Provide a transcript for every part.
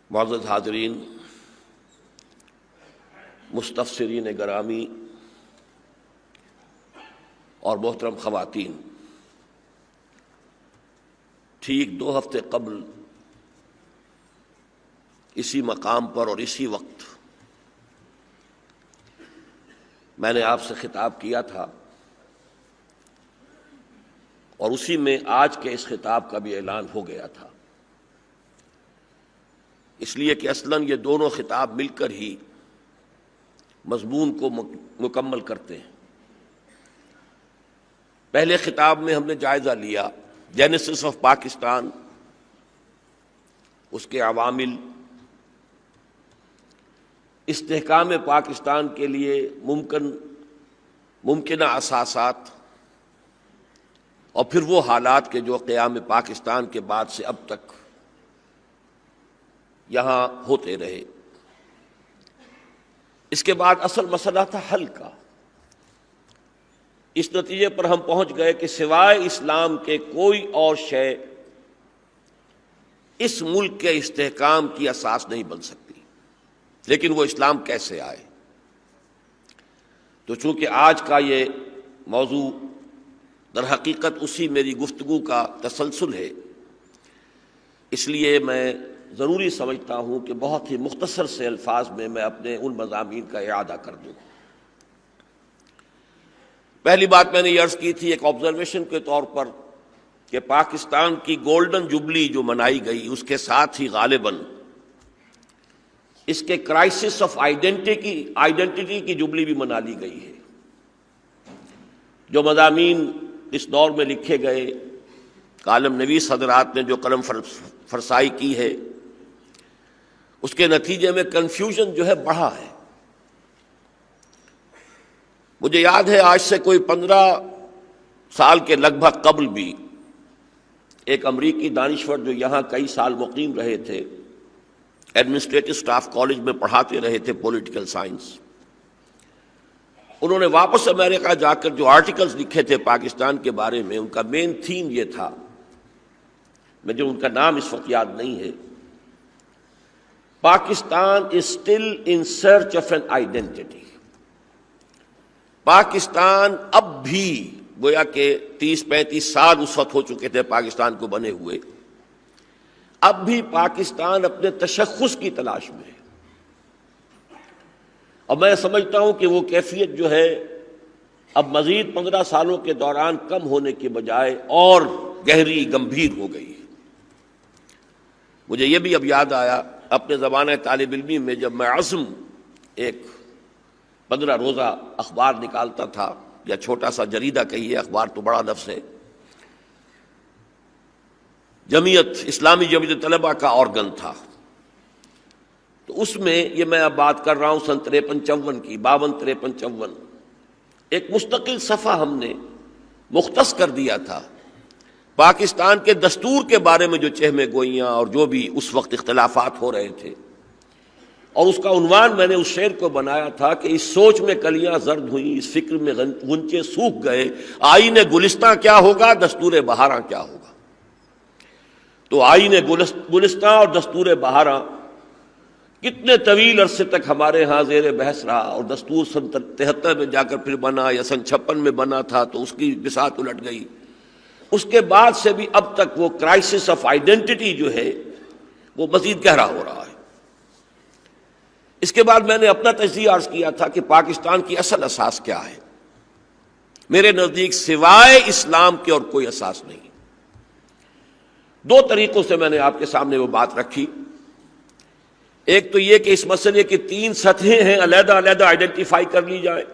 معزز حاضرین، مستفسرین گرامی اور محترم خواتین، ٹھیک 2 ہفتے قبل اسی مقام پر اور اسی وقت میں نے آپ سے خطاب کیا تھا، اور اسی میں آج کے اس خطاب کا بھی اعلان ہو گیا تھا، اس لیے کہ اصلاً یہ دونوں خطاب مل کر ہی مضمون کو مکمل کرتے ہیں۔ پہلے خطاب میں ہم نے جائزہ لیا جینیسس آف پاکستان، اس کے عوامل، استحکام پاکستان کے لیے ممکنہ اساسات، اور پھر وہ حالات کے جو قیام پاکستان کے بعد سے اب تک یہاں ہوتے رہے۔ اس کے بعد اصل مسئلہ تھا حل کا۔ اس نتیجے پر ہم پہنچ گئے کہ سوائے اسلام کے کوئی اور شے اس ملک کے استحکام کی اساس نہیں بن سکتی، لیکن وہ اسلام کیسے آئے؟ تو چونکہ آج کا یہ موضوع در حقیقت اسی میری گفتگو کا تسلسل ہے، اس لیے میں ضروری سمجھتا ہوں کہ بہت ہی مختصر سے الفاظ میں اپنے ان مضامین کا اعادہ کر دوں۔ پہلی بات میں نے یہ عرض کی تھی ایک آبزرویشن کے طور پر کہ پاکستان کی گولڈن جبلی جو منائی گئی، اس کے ساتھ ہی غالباً اس کے کرائسس آف آئیڈینٹی کی جبلی بھی منا لی گئی ہے۔ جو مضامین اس دور میں لکھے گئے، کالم نویس حضرات نے جو قلم فرسائی کی ہے، اس کے نتیجے میں کنفیوژن جو ہے بڑھا ہے۔ مجھے یاد ہے آج سے کوئی 15 سال کے لگ بھگ قبل بھی ایک امریکی دانشور جو یہاں کئی سال مقیم رہے تھے، ایڈمنسٹریٹو سٹاف کالج میں پڑھاتے رہے تھے پولیٹیکل سائنس، انہوں نے واپس امریکہ جا کر جو آرٹیکلز لکھے تھے پاکستان کے بارے میں، ان کا مین تھیم یہ تھا، مجھے ان کا نام اس وقت یاد نہیں ہے، Pakistan is still in search of an identity. Pakistan اب بھی گویا کہ 30-35 سال اس وقت ہو چکے تھے پاکستان کو بنے ہوئے، اب بھی پاکستان اپنے تشخص کی تلاش میں ہے، اور میں سمجھتا ہوں کہ وہ کیفیت جو ہے اب مزید 15 سالوں کے دوران کم ہونے کے بجائے اور گہری گمبھیر ہو گئی ہے۔ مجھے یہ بھی اب یاد آیا اپنے زمانہ طالب علمی میں، جب میں عزم ایک 15 روزہ اخبار نکالتا تھا، یا چھوٹا سا جریدہ کہیے، اخبار تو بڑا لفظ ہے، اسلامی جمعیت طلبہ کا آرگن تھا، تو اس میں یہ میں اب بات کر رہا ہوں سن 53-54 کی، 52-53-54، ایک مستقل صفحہ ہم نے مختص کر دیا تھا پاکستان کے دستور کے بارے میں جو چہمے گوئیاں اور جو بھی اس وقت اختلافات ہو رہے تھے، اور اس کا عنوان میں نے اس شعر کو بنایا تھا کہ اس سوچ میں کلیاں زرد ہوئیں، اس فکر میں غنچے سوکھ گئے، آئین گلستاں کیا ہوگا، دستور بہاراں کیا ہوگا۔ تو آئین گلستاں اور دستور بہاراں کتنے طویل عرصے تک ہمارے ہاں زیر بحث رہا، اور دستور سن 73 میں جا کر پھر بنا، یا سن 56 میں بنا تھا تو اس کی بساط الٹ گئی۔ اس کے بعد سے بھی اب تک وہ کرائسس آف آئیڈینٹی جو ہے وہ مزید گہرا ہو رہا ہے۔ اس کے بعد میں نے اپنا تجزیہ عرض کیا تھا کہ پاکستان کی اصل اساس کیا ہے۔ میرے نزدیک سوائے اسلام کے اور کوئی اساس نہیں۔ 2 طریقوں سے میں نے آپ کے سامنے وہ بات رکھی۔ ایک تو یہ کہ اس مسئلے کی 3 سطحیں ہیں، علیحدہ علیحدہ آئیڈینٹیفائی کر لی جائے۔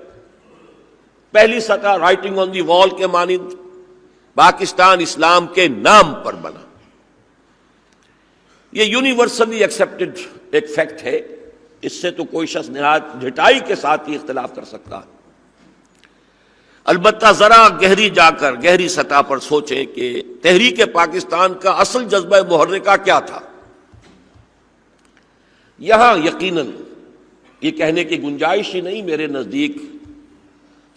پہلی سطح رائٹنگ آن دی وال کے مانند، پاکستان اسلام کے نام پر بنا، یہ یونیورسلی ایکسیپٹڈ ایک فیکٹ ہے، اس سے تو کوئی شخص نہایت ڈھٹائی کے ساتھ ہی اختلاف کر سکتا ہے۔ البتہ ذرا گہری سطح پر سوچیں کہ تحریک پاکستان کا اصل جذبہ محرکہ کیا تھا۔ یہاں یقیناً یہ کہنے کی گنجائش ہی نہیں، میرے نزدیک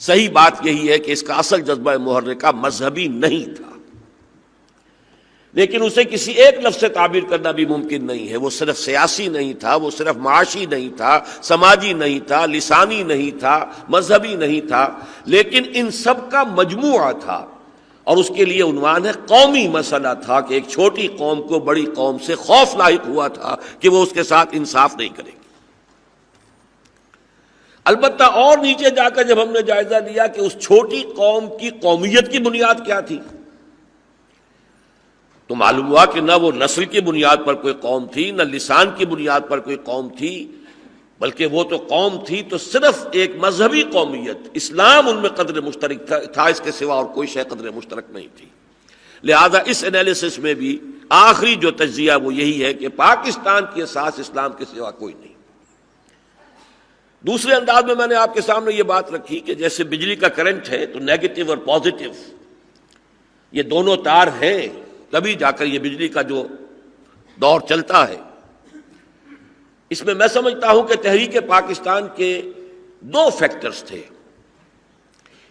صحیح بات یہی ہے کہ اس کا اصل جذبہ محرکہ مذہبی نہیں تھا۔ لیکن اسے کسی ایک لفظ سے تعبیر کرنا بھی ممکن نہیں ہے. وہ صرف سیاسی نہیں تھا، وہ صرف معاشی نہیں تھا، سماجی نہیں تھا، لسانی نہیں تھا، مذہبی نہیں تھا، لیکن ان سب کا مجموعہ تھا. اور اس کے لیے عنوان ہے قومی مسئلہ تھا کہ ایک چھوٹی قوم کو بڑی قوم سے خوف لاحق ہوا تھا کہ وہ اس کے ساتھ انصاف نہیں کرے گی. البتہ اور نیچے جا کر جب ہم نے جائزہ لیا کہ اس چھوٹی قوم کی قومیت کی بنیاد کیا تھی، تو معلوم ہوا کہ نہ وہ نسل کی بنیاد پر کوئی قوم تھی، نہ لسان کی بنیاد پر کوئی قوم تھی، بلکہ وہ تو قوم تھی تو صرف ایک مذہبی قومیت، اسلام ان میں قدر مشترک تھا، اس کے سوا اور کوئی شے قدر مشترک نہیں تھی. لہذا اس انالیسس میں بھی آخری جو تجزیہ وہ یہی ہے کہ پاکستان کی اساس اسلام کے سوا کوئی نہیں. دوسرے انداز میں نے آپ کے سامنے یہ بات رکھی کہ جیسے بجلی کا کرنٹ ہے تو نیگیٹو اور پازیٹو یہ دونوں تار ہیں، تبھی جا کر یہ بجلی کا جو دور چلتا ہے. اس میں میں سمجھتا ہوں کہ تحریک پاکستان کے دو فیکٹرز تھے.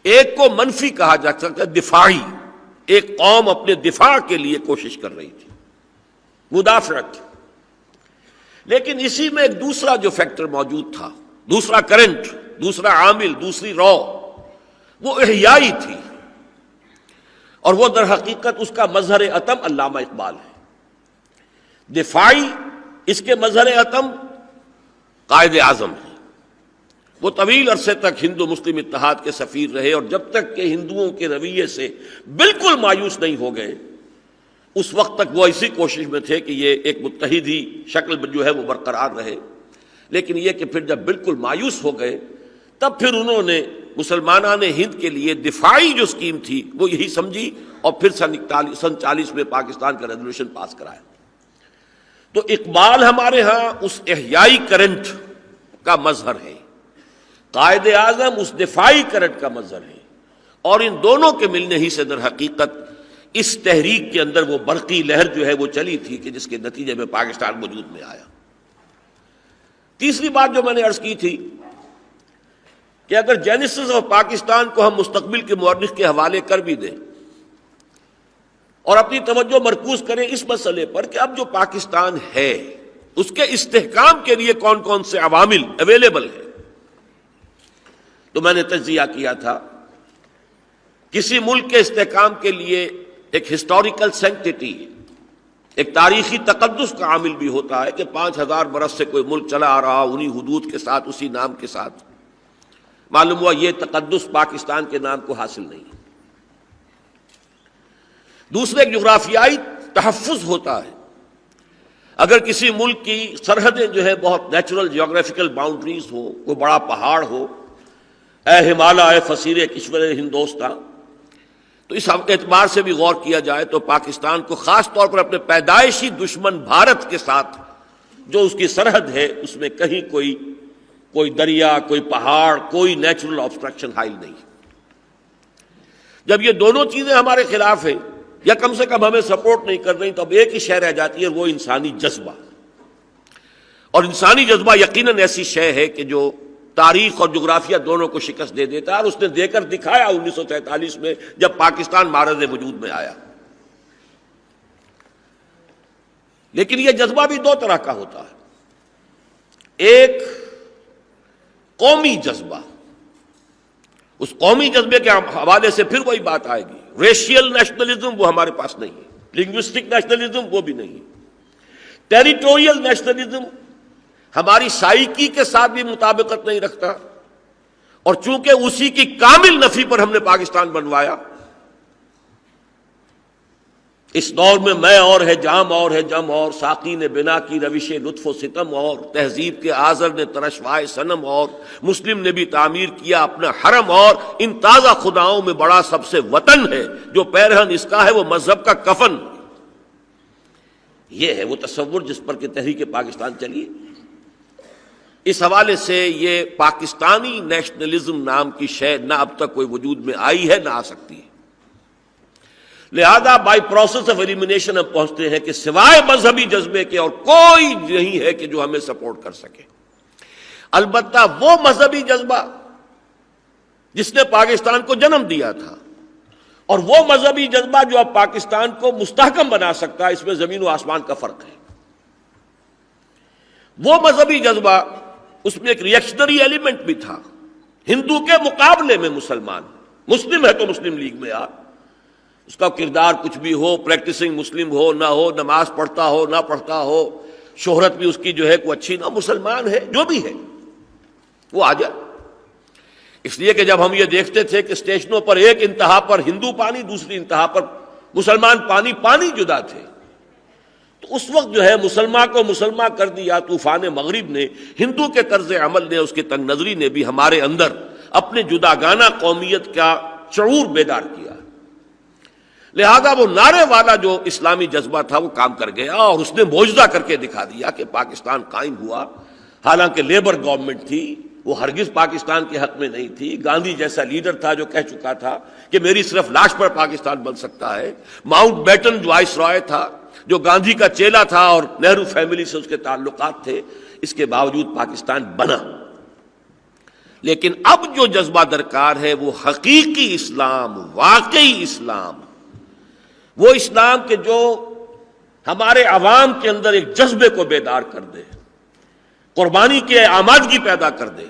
ایک کو منفی کہا جا سکتا ہے، دفاعی، ایک قوم اپنے دفاع کے لیے کوشش کر رہی تھی، مدافعت. لیکن اسی میں ایک دوسرا جو فیکٹر موجود تھا، دوسرا کرنٹ، دوسرا عامل، دوسری رو، وہ احیائی تھی. اور وہ در حقیقت اس کا مظہر عتم علامہ اقبال ہے. دفاعی اس کے مظہر عتم قائد اعظم ہے. وہ طویل عرصے تک ہندو مسلم اتحاد کے سفیر رہے، اور جب تک کہ ہندوؤں کے رویے سے بالکل مایوس نہیں ہو گئے اس وقت تک وہ اسی کوشش میں تھے کہ یہ ایک متحدی شکل جو ہے وہ برقرار رہے. لیکن یہ کہ پھر جب بالکل مایوس ہو گئے تب پھر انہوں نے مسلمانان ہند کے لیے دفاعی جو اسکیم تھی وہ یہی سمجھی، اور پھر سن 40 میں پاکستان کا ریزولوشن پاس کرایا. تو اقبال ہمارے ہاں اس احیائی کرنٹ کا مظہر ہے، قائد اعظم اس دفاعی کرنٹ کا مظہر ہے. اور ان دونوں کے ملنے ہی سے در حقیقت اس تحریک کے اندر وہ برقی لہر جو ہے وہ چلی تھی کہ جس کے نتیجے میں پاکستان وجود میں آیا. تیسری بات جو میں نے عرض کی تھی کہ اگر جینیسس آف پاکستان کو ہم مستقبل کے مورخ کے حوالے کر بھی دیں اور اپنی توجہ مرکوز کریں اس مسئلے پر کہ اب جو پاکستان ہے اس کے استحکام کے لیے کون کون سے عوامل اویلیبل ہیں، تو میں نے تجزیہ کیا تھا کسی ملک کے استحکام کے لیے ایک ہسٹوریکل سینکٹیٹی، ایک تاریخی تقدس کا عامل بھی ہوتا ہے کہ 5000 برس سے کوئی ملک چلا آ رہا انہی حدود کے ساتھ، اسی نام کے ساتھ. معلوم ہوا یہ تقدس پاکستان کے نام کو حاصل نہیں. دوسرے ایک جغرافیائی تحفظ ہوتا ہے. اگر کسی ملک کی سرحدیں جو ہے بہت نیچرل جیوگرافیکل باؤنڈریز ہو، کوئی بڑا پہاڑ ہو، اے ہمالیہ اے فصیل کشور ہندوستان، تو اس اعتبار سے بھی غور کیا جائے تو پاکستان کو خاص طور پر اپنے پیدائشی دشمن بھارت کے ساتھ جو اس کی سرحد ہے اس میں کہیں کوئی دریا، کوئی پہاڑ، کوئی نیچرل آبسٹرکشن حائل نہیں. جب یہ دونوں چیزیں ہمارے خلاف ہیں یا کم سے کم ہمیں سپورٹ نہیں کر رہی تو اب ایک ہی شے رہ جاتی ہے، وہ انسانی جذبہ. اور انسانی جذبہ یقیناً ایسی شے ہے کہ جو تاریخ اور جغرافیہ دونوں کو شکست دے دیتا ہے، اور اس نے دے کر دکھایا 1947 میں جب پاکستان معرض وجود میں آیا. لیکن یہ جذبہ بھی دو طرح کا ہوتا ہے. ایک قومی جذبہ، اس قومی جذبے کے حوالے سے پھر وہی بات آئے گی، ریشیل نیشنلزم وہ ہمارے پاس نہیں ہے، لنگوسٹک نیشنلزم وہ بھی نہیں ہے، ٹیریٹوریل نیشنلزم ہماری سائیکی کے ساتھ بھی مطابقت نہیں رکھتا، اور چونکہ اسی کی کامل نفی پر ہم نے پاکستان بنوایا. اس دور میں اور ہے جام اور ہے جم اور، ساقی نے بنا کی روش لطف و ستم اور، تہذیب کے آزر نے ترشوائے صنم اور، مسلم نے بھی تعمیر کیا اپنا حرم اور، ان تازہ خداؤں میں بڑا سب سے وطن ہے، جو پیرہن اس کا ہے وہ مذہب کا کفن. یہ ہے وہ تصور جس پر کہ تحریک پاکستان چلی. اس حوالے سے یہ پاکستانی نیشنلزم نام کی شے نہ اب تک کوئی وجود میں آئی ہے نہ آ سکتی ہے. لہذا بائی پروسیس آف ایلیمینیشن ہم پہنچتے ہیں کہ سوائے مذہبی جذبے کے اور کوئی نہیں ہے کہ جو ہمیں سپورٹ کر سکے. البتہ وہ مذہبی جذبہ جس نے پاکستان کو جنم دیا تھا، اور وہ مذہبی جذبہ جو اب پاکستان کو مستحکم بنا سکتا ہے، اس میں زمین و آسمان کا فرق ہے۔ وہ مذہبی جذبہ، اس میں ایک ریئیکشنری ایلیمنٹ بھی تھا۔ ہندو کے مقابلے میں مسلم ہے تو مسلم لیگ میں اس کا کردار کچھ بھی ہو، پریکٹسنگ مسلم ہو نہ ہو، نماز پڑھتا ہو نہ پڑھتا ہو، شہرت بھی اس کی جو ہے کوئی اچھی نہ، مسلمان ہے جو بھی ہے وہ آ جائے۔ اس لیے کہ جب ہم یہ دیکھتے تھے کہ اسٹیشنوں پر ایک انتہا پر ہندو پانی، دوسری انتہا پر مسلمان پانی جدا تھے، تو اس وقت جو ہے مسلمان کو مسلمان کر دیا طوفان مغرب نے، ہندو کے طرز عمل نے، اس کی تنگ نظری نے بھی ہمارے اندر اپنے جداگانہ قومیت کا شعور بیدار کیا۔ لہذا وہ نعرے والا جو اسلامی جذبہ تھا وہ کام کر گیا، اور اس نے معجزہ کر کے دکھا دیا کہ پاکستان قائم ہوا۔ حالانکہ لیبر گورنمنٹ تھی، وہ ہرگز پاکستان کے حق میں نہیں تھی۔ گاندھی جیسا لیڈر تھا جو کہہ چکا تھا کہ میری صرف لاش پر پاکستان بن سکتا ہے۔ ماؤنٹ بیٹن جو وائس رائے تھا، جو گاندھی کا چیلا تھا اور نہرو فیملی سے اس کے تعلقات تھے، اس کے باوجود پاکستان بنا۔ لیکن اب جو جذبہ درکار ہے وہ حقیقی اسلام، واقعی اسلام، وہ اسلام کے جو ہمارے عوام کے اندر ایک جذبے کو بیدار کر دے، قربانی کی آمادگی پیدا کر دے،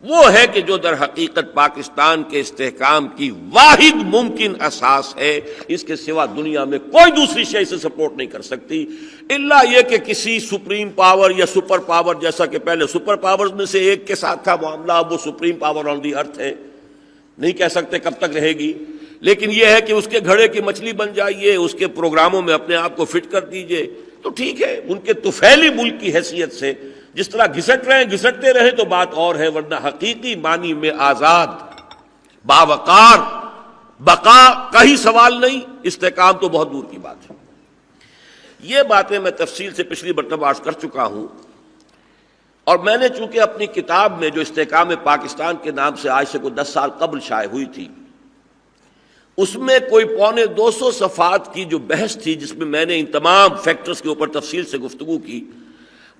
وہ ہے کہ جو در حقیقت پاکستان کے استحکام کی واحد ممکن اساس ہے۔ اس کے سوا دنیا میں کوئی دوسری شے اسے سپورٹ نہیں کر سکتی، الا یہ کہ کسی سپریم پاور یا سپر پاور، جیسا کہ پہلے سپر پاورز میں سے ایک کے ساتھ تھا معاملہ، اب وہ سپریم پاور آن دی ارتھ ہے، نہیں کہہ سکتے کب تک رہے گی، لیکن یہ ہے کہ اس کے گھڑے کی مچھلی بن جائیے، اس کے پروگراموں میں اپنے آپ کو فٹ کر دیجئے تو ٹھیک ہے۔ ان کے طفیلی ملک کی حیثیت سے جس طرح گھسٹتے رہے تو بات اور ہے، ورنہ حقیقی معنی میں آزاد، باوقار بقا کا ہی سوال نہیں، استحکام تو بہت دور کی بات ہے۔ یہ باتیں میں تفصیل سے پچھلی مرتبہ عرض کر چکا ہوں، اور میں نے چونکہ اپنی کتاب میں جو استحکام پاکستان کے نام سے آج سے کوئی 10 سال قبل شائع ہوئی تھی، اس میں کوئی 250 صفحات کی جو بحث تھی، جس میں میں نے ان تمام فیکٹرز کے اوپر تفصیل سے گفتگو کی،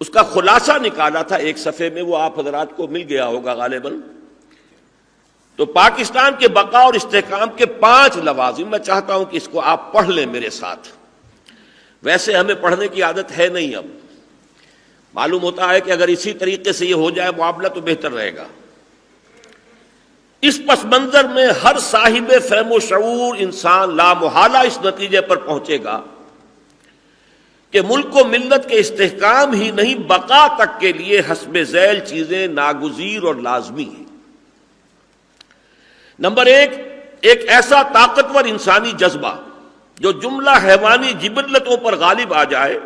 اس کا خلاصہ نکالا تھا ایک صفحے میں، وہ آپ حضرات کو مل گیا ہوگا غالباً۔ تو پاکستان کے بقا اور استحکام کے 5 لوازم، میں چاہتا ہوں کہ اس کو آپ پڑھ لیں میرے ساتھ۔ ویسے ہمیں پڑھنے کی عادت ہے نہیں، اب معلوم ہوتا ہے کہ اگر اسی طریقے سے یہ ہو جائے معاملہ تو بہتر رہے گا۔ اس پس منظر میں ہر صاحب فہم و شعور انسان لامحالہ اس نتیجے پر پہنچے گا کہ ملک و ملت کے استحکام ہی نہیں، بقا تک کے لیے حسب ذیل چیزیں ناگزیر اور لازمی ہیں۔ نمبر 1، ایک ایسا طاقتور انسانی جذبہ جو جملہ حیوانی جبلتوں پر غالب آ جائے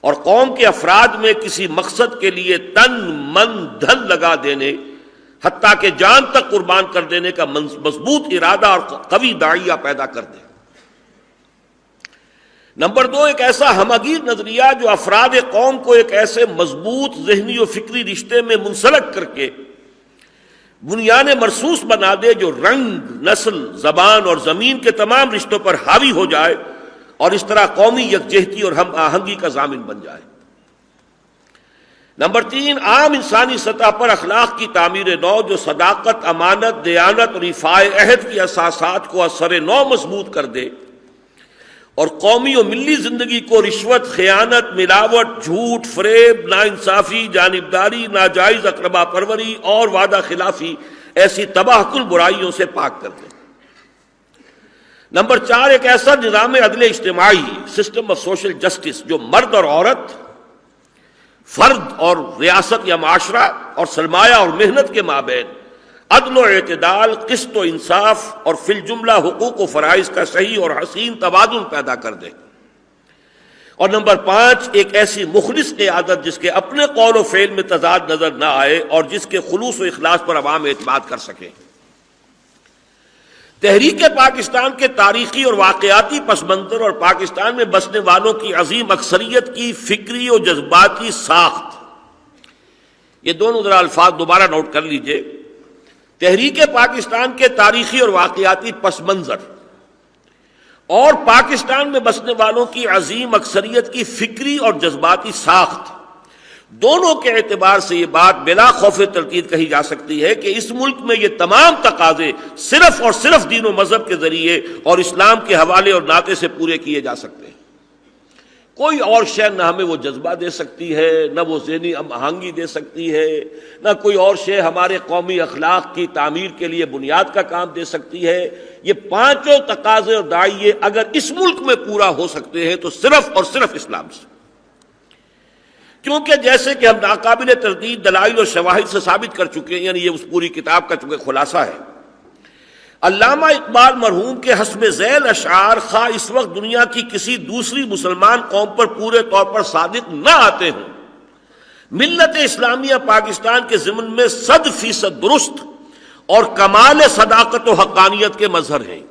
اور قوم کے افراد میں کسی مقصد کے لیے تن من دھن لگا دینے، حتیٰ کہ جان تک قربان کر دینے کا مضبوط ارادہ اور قوی داعیہ پیدا کر دے۔ نمبر 2، ایک ایسا ہمگیر نظریہ جو افراد قوم کو ایک ایسے مضبوط ذہنی و فکری رشتے میں منسلک کر کے بنیان مرصوص بنا دے، جو رنگ، نسل، زبان اور زمین کے تمام رشتوں پر حاوی ہو جائے اور اس طرح قومی یکجہتی اور ہم آہنگی کا ضامن بن جائے۔ نمبر 3، عام انسانی سطح پر اخلاق کی تعمیر نو جو صداقت، امانت، دیانت اور ایفاء عہد کی اساسات کو اثر نو مضبوط کر دے اور قومی و ملی زندگی کو رشوت، خیانت، ملاوٹ، جھوٹ، فریب، ناانصافی، جانبداری، ناجائز اقربا پروری اور وعدہ خلافی ایسی تباہ کن برائیوں سے پاک کر دے۔ نمبر 4، ایک ایسا نظام عدل اجتماعی، سسٹم آف سوشل جسٹس، جو مرد اور عورت، فرد اور ریاست یا معاشرہ اور سرمایہ اور محنت کے مابین عدل و اعتدال، قسط و انصاف اور فی الجملہ حقوق و فرائض کا صحیح اور حسین توازن پیدا کر دے۔ اور نمبر 5، ایک ایسی مخلص قیادت جس کے اپنے قول و فعل میں تضاد نظر نہ آئے اور جس کے خلوص و اخلاص پر عوام اعتماد کر سکے۔ تحریک پاکستان کے تاریخی اور واقعاتی پس منظر اور پاکستان میں بسنے والوں کی عظیم اکثریت کی فکری اور جذباتی ساخت، یہ دونوں ذرا الفاظ دوبارہ نوٹ کر لیجئے۔ تحریک پاکستان کے تاریخی اور واقعاتی پس منظر اور پاکستان میں بسنے والوں کی عظیم اکثریت کی فکری اور جذباتی ساخت دونوں کے اعتبار سے یہ بات بلا خوف تردید کہی جا سکتی ہے کہ اس ملک میں یہ تمام تقاضے صرف اور صرف دین و مذہب کے ذریعے اور اسلام کے حوالے اور ناطے سے پورے کیے جا سکتے ہیں۔ کوئی اور شے نہ ہمیں وہ جذبہ دے سکتی ہے، نہ وہ ذہنی ہم آہنگی دے سکتی ہے، نہ کوئی اور شے ہمارے قومی اخلاق کی تعمیر کے لیے بنیاد کا کام دے سکتی ہے۔ یہ پانچوں تقاضے اور داعیے اگر اس ملک میں پورا ہو سکتے ہیں تو صرف اور صرف اسلام سے، کیونکہ جیسے کہ ہم ناقابل تردید دلائل اور شواہد سے ثابت کر چکے ہیں، یعنی یہ اس پوری کتاب کا چونکہ خلاصہ ہے۔ علامہ اقبال مرحوم کے حسب ذیل اشعار خواہ اس وقت دنیا کی کسی دوسری مسلمان قوم پر پورے طور پر صادق نہ آتے ہوں، ملت اسلامیہ پاکستان کے ضمن میں 100% درست اور کمال صداقت و حقانیت کے مظہر ہیں۔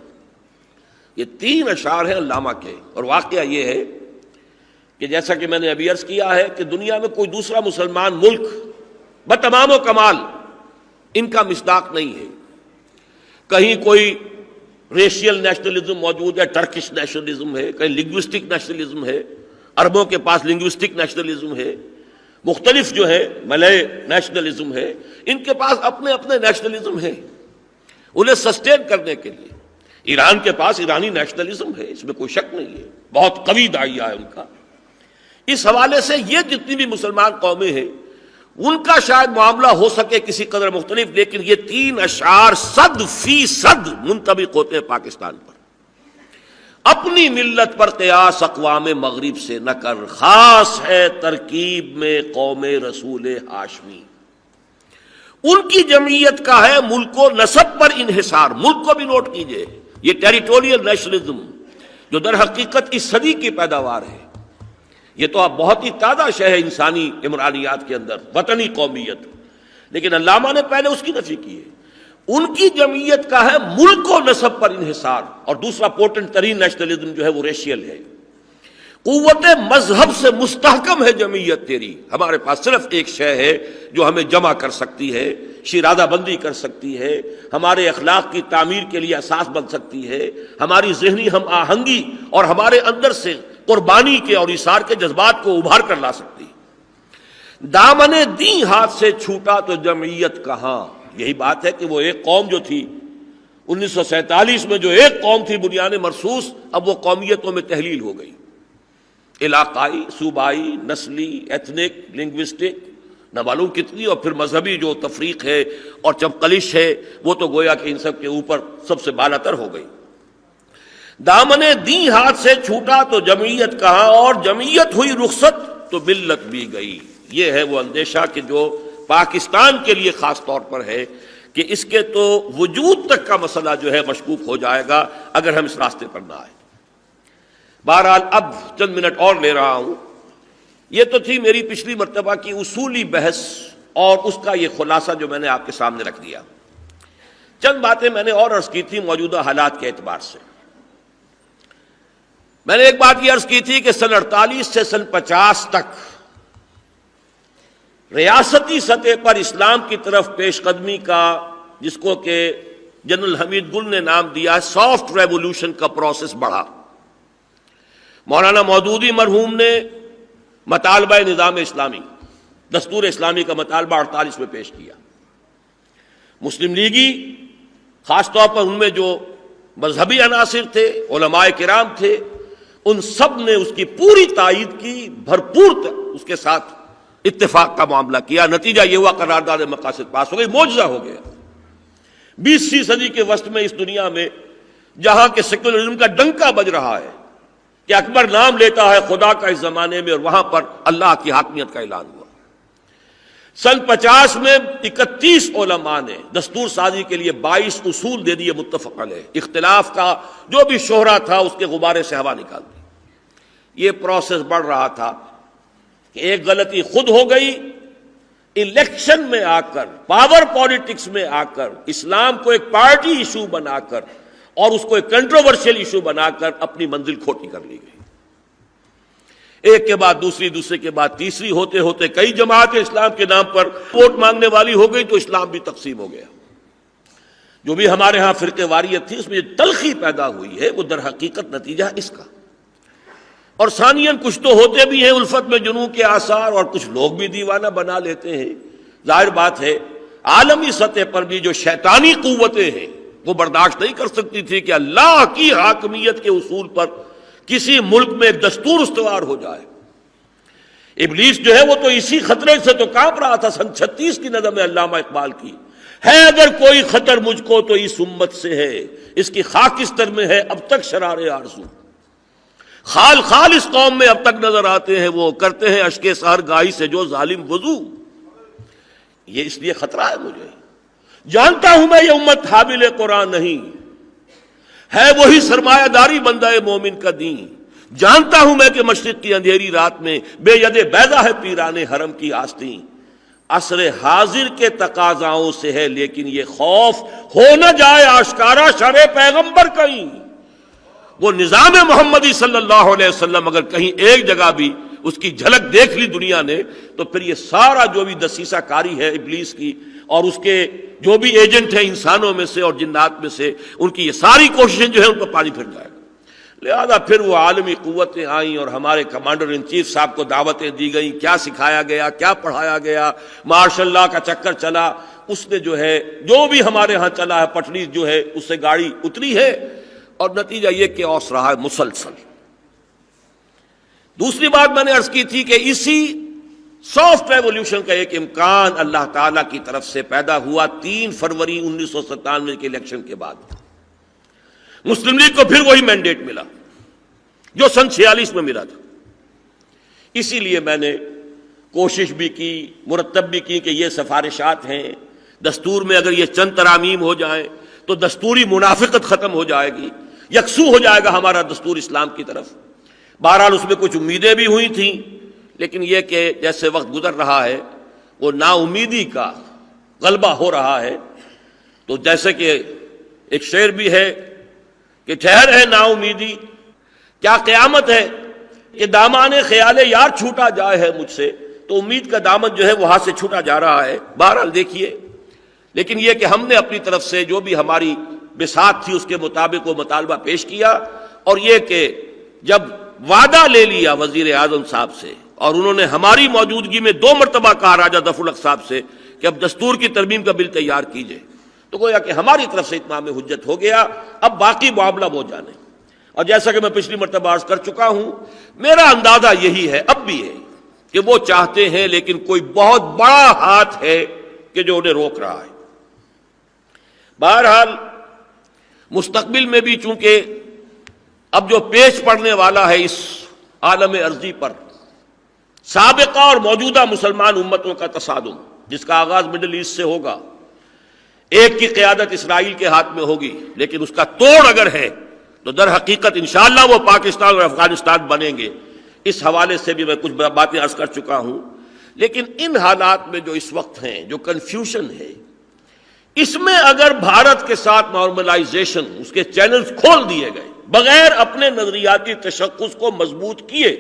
یہ 3 اشعار ہیں علامہ کے، اور واقعہ یہ ہے کہ جیسا کہ میں نے ابھی عرض کیا ہے کہ دنیا میں کوئی دوسرا مسلمان ملک بتمام و کمال ان کا مصداق نہیں ہے۔ کہیں کوئی ریشیل نیشنلزم موجود ہے، ٹرکش نیشنلزم ہے، کہیں لنگوسٹک نیشنلزم ہے، عربوں کے پاس لنگوسٹک نیشنلزم ہے، مختلف جو ہے ملے نیشنلزم ہے، ان کے پاس اپنے اپنے نیشنلزم ہے انہیں سسٹین کرنے کے لیے۔ ایران کے پاس ایرانی نیشنلزم ہے، اس میں کوئی شک نہیں ہے، بہت قوی داعیہ ہے ان کا۔ اس حوالے سے یہ جتنی بھی مسلمان قومیں ہیں ان کا شاید معاملہ ہو سکے کسی قدر مختلف، لیکن یہ 3 اشعار 100% منطبق ہوتے ہیں پاکستان پر۔ اپنی ملت پر قیاس اقوام مغرب سے نہ کر، خاص ہے ترکیب میں قوم رسول ہاشمی۔ ان کی جمعیت کا ہے ملک و نسب پر انحصار۔ ملک کو بھی نوٹ کیجئے، یہ ٹیریٹوریل نیشنلزم جو در حقیقت اس صدی کی پیداوار ہے، یہ تو اب بہت ہی تازہ شے ہے انسانی عمرانیات کے اندر، وطنی قومیت، لیکن علامہ نے پہلے اس کی نفی کی ہے۔ ان کی جمعیت کا ہے ملک و نسب پر انحصار، اور دوسرا پورٹنٹ ترین نیشنلزم جو ہے وہ ریشیل ہے۔ قوت مذہب سے مستحکم ہے جمعیت تیری۔ ہمارے پاس صرف ایک شے ہے جو ہمیں جمع کر سکتی ہے، شیرازہ بندی کر سکتی ہے، ہمارے اخلاق کی تعمیر کے لیے اساس بن سکتی ہے، ہماری ذہنی ہم آہنگی اور ہمارے اندر سے قربانی کے اور ایثار کے جذبات کو ابھار کر لا سکتی۔ دامن دین ہاتھ سے چھوٹا تو جمعیت کہاں۔ یہی بات ہے کہ وہ ایک قوم جو تھی 1947 میں، جو ایک قوم تھی بنیان مرصوص، اب وہ قومیتوں میں تحلیل ہو گئی، علاقائی، صوبائی، نسلی، ایتھنک، لنگوسٹک، نہ معلوم کتنی، اور پھر مذہبی جو تفریق ہے اور چمقلش ہے وہ تو گویا کہ ان سب کے اوپر سب سے بالا تر ہو گئی۔ دامن دین ہاتھ سے چھوٹا تو جمعیت کہاں، اور جمعیت ہوئی رخصت تو ملت بھی گئی۔ یہ ہے وہ اندیشہ کہ جو پاکستان کے لیے خاص طور پر ہے کہ اس کے تو وجود تک کا مسئلہ جو ہے مشکوک ہو جائے گا اگر ہم اس راستے پر نہ آئے۔ بہرحال اب چند منٹ اور لے رہا ہوں۔ یہ تو تھی میری پچھلی مرتبہ کی اصولی بحث اور اس کا یہ خلاصہ جو میں نے آپ کے سامنے رکھ دیا۔ چند باتیں میں نے اور عرض کی تھی موجودہ حالات کے اعتبار سے۔ میں نے ایک بات یہ عرض کی تھی کہ سن 48 سے سن 50 تک ریاستی سطح پر اسلام کی طرف پیش قدمی کا، جس کو کہ جنرل حمید گل نے نام دیا سافٹ ریولوشن کا پروسیس بڑھا۔ مولانا مودودی مرحوم نے مطالبہ نظام اسلامی، دستور اسلامی کا مطالبہ 48 میں پیش کیا۔ مسلم لیگی خاص طور پر ان میں جو مذہبی عناصر تھے، علماء کرام تھے، ان سب نے اس کی پوری تائید کی، بھرپور اس کے ساتھ اتفاق کا معاملہ کیا۔ نتیجہ یہ ہوا قرارداد مقاصد پاس ہو گئی، معجزہ ہو گیا۔ 20ویں صدی کے وسط میں اس دنیا میں جہاں کے سیکولرزم کا ڈنکا بج رہا ہے کہ اکبر نام لیتا ہے خدا کا اس زمانے میں، اور وہاں پر اللہ کی حاکمیت کا اعلان ہوا۔ سن 50 میں 31 علماء نے دستور سازی کے لیے 22 اصول دے دیے متفق علیہ، اختلاف کا جو بھی شہرہ تھا اس کے غبارے سے ہوا نکال دی۔ یہ پروسیس بڑھ رہا تھا کہ ایک غلطی خود ہو گئی، الیکشن میں آ کر، پاور پالیٹکس میں آ کر، اسلام کو ایک پارٹی ایشو بنا کر اور اس کو ایک کنٹروورشل ایشو بنا کر اپنی منزل کھوٹی کر لی گئی۔ ایک کے بعد دوسری، دوسرے کے بعد تیسری، ہوتے ہوتے کئی جماعتیں اسلام کے نام پر ووٹ مانگنے والی ہو گئی تو اسلام بھی تقسیم ہو گیا۔ جو بھی ہمارے ہاں فرقے واریت تھی اس میں جو تلخی پیدا ہوئی ہے وہ در حقیقت نتیجہ اس کا۔ اور ثانیاً کچھ تو ہوتے بھی ہیں الفت میں جنوں کے آثار، اور کچھ لوگ بھی دیوانہ بنا لیتے ہیں۔ ظاہر بات ہے عالمی سطح پر بھی جو شیطانی قوتیں ہیں وہ برداشت نہیں کر سکتی تھی کہ اللہ کی حاکمیت کے اصول پر کسی ملک میں ایک دستور استوار ہو جائے۔ ابلیس جو ہے وہ تو اسی خطرے سے تو کانپ رہا تھا۔ سن 36 کی نظم علامہ اقبال کی ہے، اگر کوئی خطر مجھ کو تو اس امت سے ہے، اس کی خاکستر میں ہے اب تک شرار آرزو۔ خال خال اس قوم میں اب تک نظر آتے ہیں، وہ کرتے ہیں اشک سحر گاہی سے جو ظالم وضو۔ یہ اس لیے خطرہ ہے مجھے، جانتا ہوں میں یہ امت حامل قرآن نہیں ہے، وہی سرمایہ داری بندہ مومن کا دین۔ جانتا ہوں میں کہ مشرق کی اندھیری رات میں بے ید بیضا ہے پیران حرم کی آستین۔ عصر حاضر کے تقاضاؤں سے ہے لیکن یہ خوف ہو نہ جائے آشکارا شرع پیغمبر کہیں۔ وہ نظام محمدی صلی اللہ علیہ وسلم اگر کہیں ایک جگہ بھی اس کی جھلک دیکھ لی دنیا نے تو پھر یہ سارا جو بھی دسیسہ کاری ہے ابلیس کی اور اس کے جو بھی ایجنٹ ہیں انسانوں میں سے اور جنات میں سے، ان کی یہ ساری کوششیں جو ہیں ان پر پانی پھر جائے گا۔ لہذا پھر وہ عالمی قوتیں آئیں اور ہمارے کمانڈر ان چیف صاحب کو دعوتیں دی گئیں، کیا سکھایا گیا، کیا پڑھایا گیا، مارشل اللہ کا چکر چلا، اس نے جو ہے جو بھی ہمارے ہاں چلا ہے پٹڑی جو ہے اس سے گاڑی اتری ہے، اور نتیجہ یہ کہ اوس رہا ہے مسلسل۔ دوسری بات میں نے عرض کی تھی کہ اسی سافٹ ریولوشن کا ایک امکان اللہ تعالیٰ کی طرف سے پیدا ہوا 3 فروری 1997 کے الیکشن کے بعد۔ مسلم لیگ کو پھر وہی مینڈیٹ ملا جو سن 46 میں ملا تھا۔ اسی لیے میں نے کوشش بھی کی، مرتب بھی کی کہ یہ سفارشات ہیں، دستور میں اگر یہ چند ترامیم ہو جائیں تو دستوری منافقت ختم ہو جائے گی، یکسو ہو جائے گا ہمارا دستور اسلام کی طرف۔ بہرحال اس میں کچھ امیدیں بھی ہوئی تھیں، لیکن یہ کہ جیسے وقت گزر رہا ہے وہ نا امیدی کا غلبہ ہو رہا ہے۔ تو جیسے کہ ایک شعر بھی ہے کہ ٹھہر ہے نا امیدی، کیا قیامت ہے کہ دامان خیال یار چھوٹا جائے ہے مجھ سے، تو امید کا دامن جو ہے وہ ہاتھ سے چھوٹا جا رہا ہے۔ بہرحال دیکھیے، لیکن یہ کہ ہم نے اپنی طرف سے جو بھی ہماری بساط تھی اس کے مطابق وہ مطالبہ پیش کیا، اور یہ کہ جب وعدہ لے لیا وزیر اعظم صاحب سے اور انہوں نے ہماری موجودگی میں 2 مرتبہ کہا راجہ ظفر الحق صاحب سے کہ اب دستور کی ترمیم کا بل تیار کیجئے، تو گویا کہ ہماری طرف سے اتمام حجت ہو گیا۔ اب باقی معاملہ وہ جانے، اور جیسا کہ میں پچھلی مرتبہ عرض کر چکا ہوں، میرا اندازہ یہی ہے اب بھی ہے کہ وہ چاہتے ہیں لیکن کوئی بہت بڑا ہاتھ ہے کہ جو انہیں روک رہا ہے۔ بہرحال مستقبل میں بھی چونکہ اب جو پیش پڑنے والا ہے اس عالم ارضی پر سابقہ اور موجودہ مسلمان امتوں کا تصادم، جس کا آغاز مڈل ایسٹ سے ہوگا، ایک کی قیادت اسرائیل کے ہاتھ میں ہوگی، لیکن اس کا توڑ اگر ہے تو در حقیقت انشاءاللہ وہ پاکستان اور افغانستان بنیں گے۔ اس حوالے سے بھی میں کچھ باتیں عرض کر چکا ہوں، لیکن ان حالات میں جو اس وقت ہیں، جو کنفیوژن ہے، اس میں اگر بھارت کے ساتھ نارملائزیشن، اس کے چینلز کھول دیے گئے بغیر اپنے نظریاتی تشخص کو مضبوط کیے،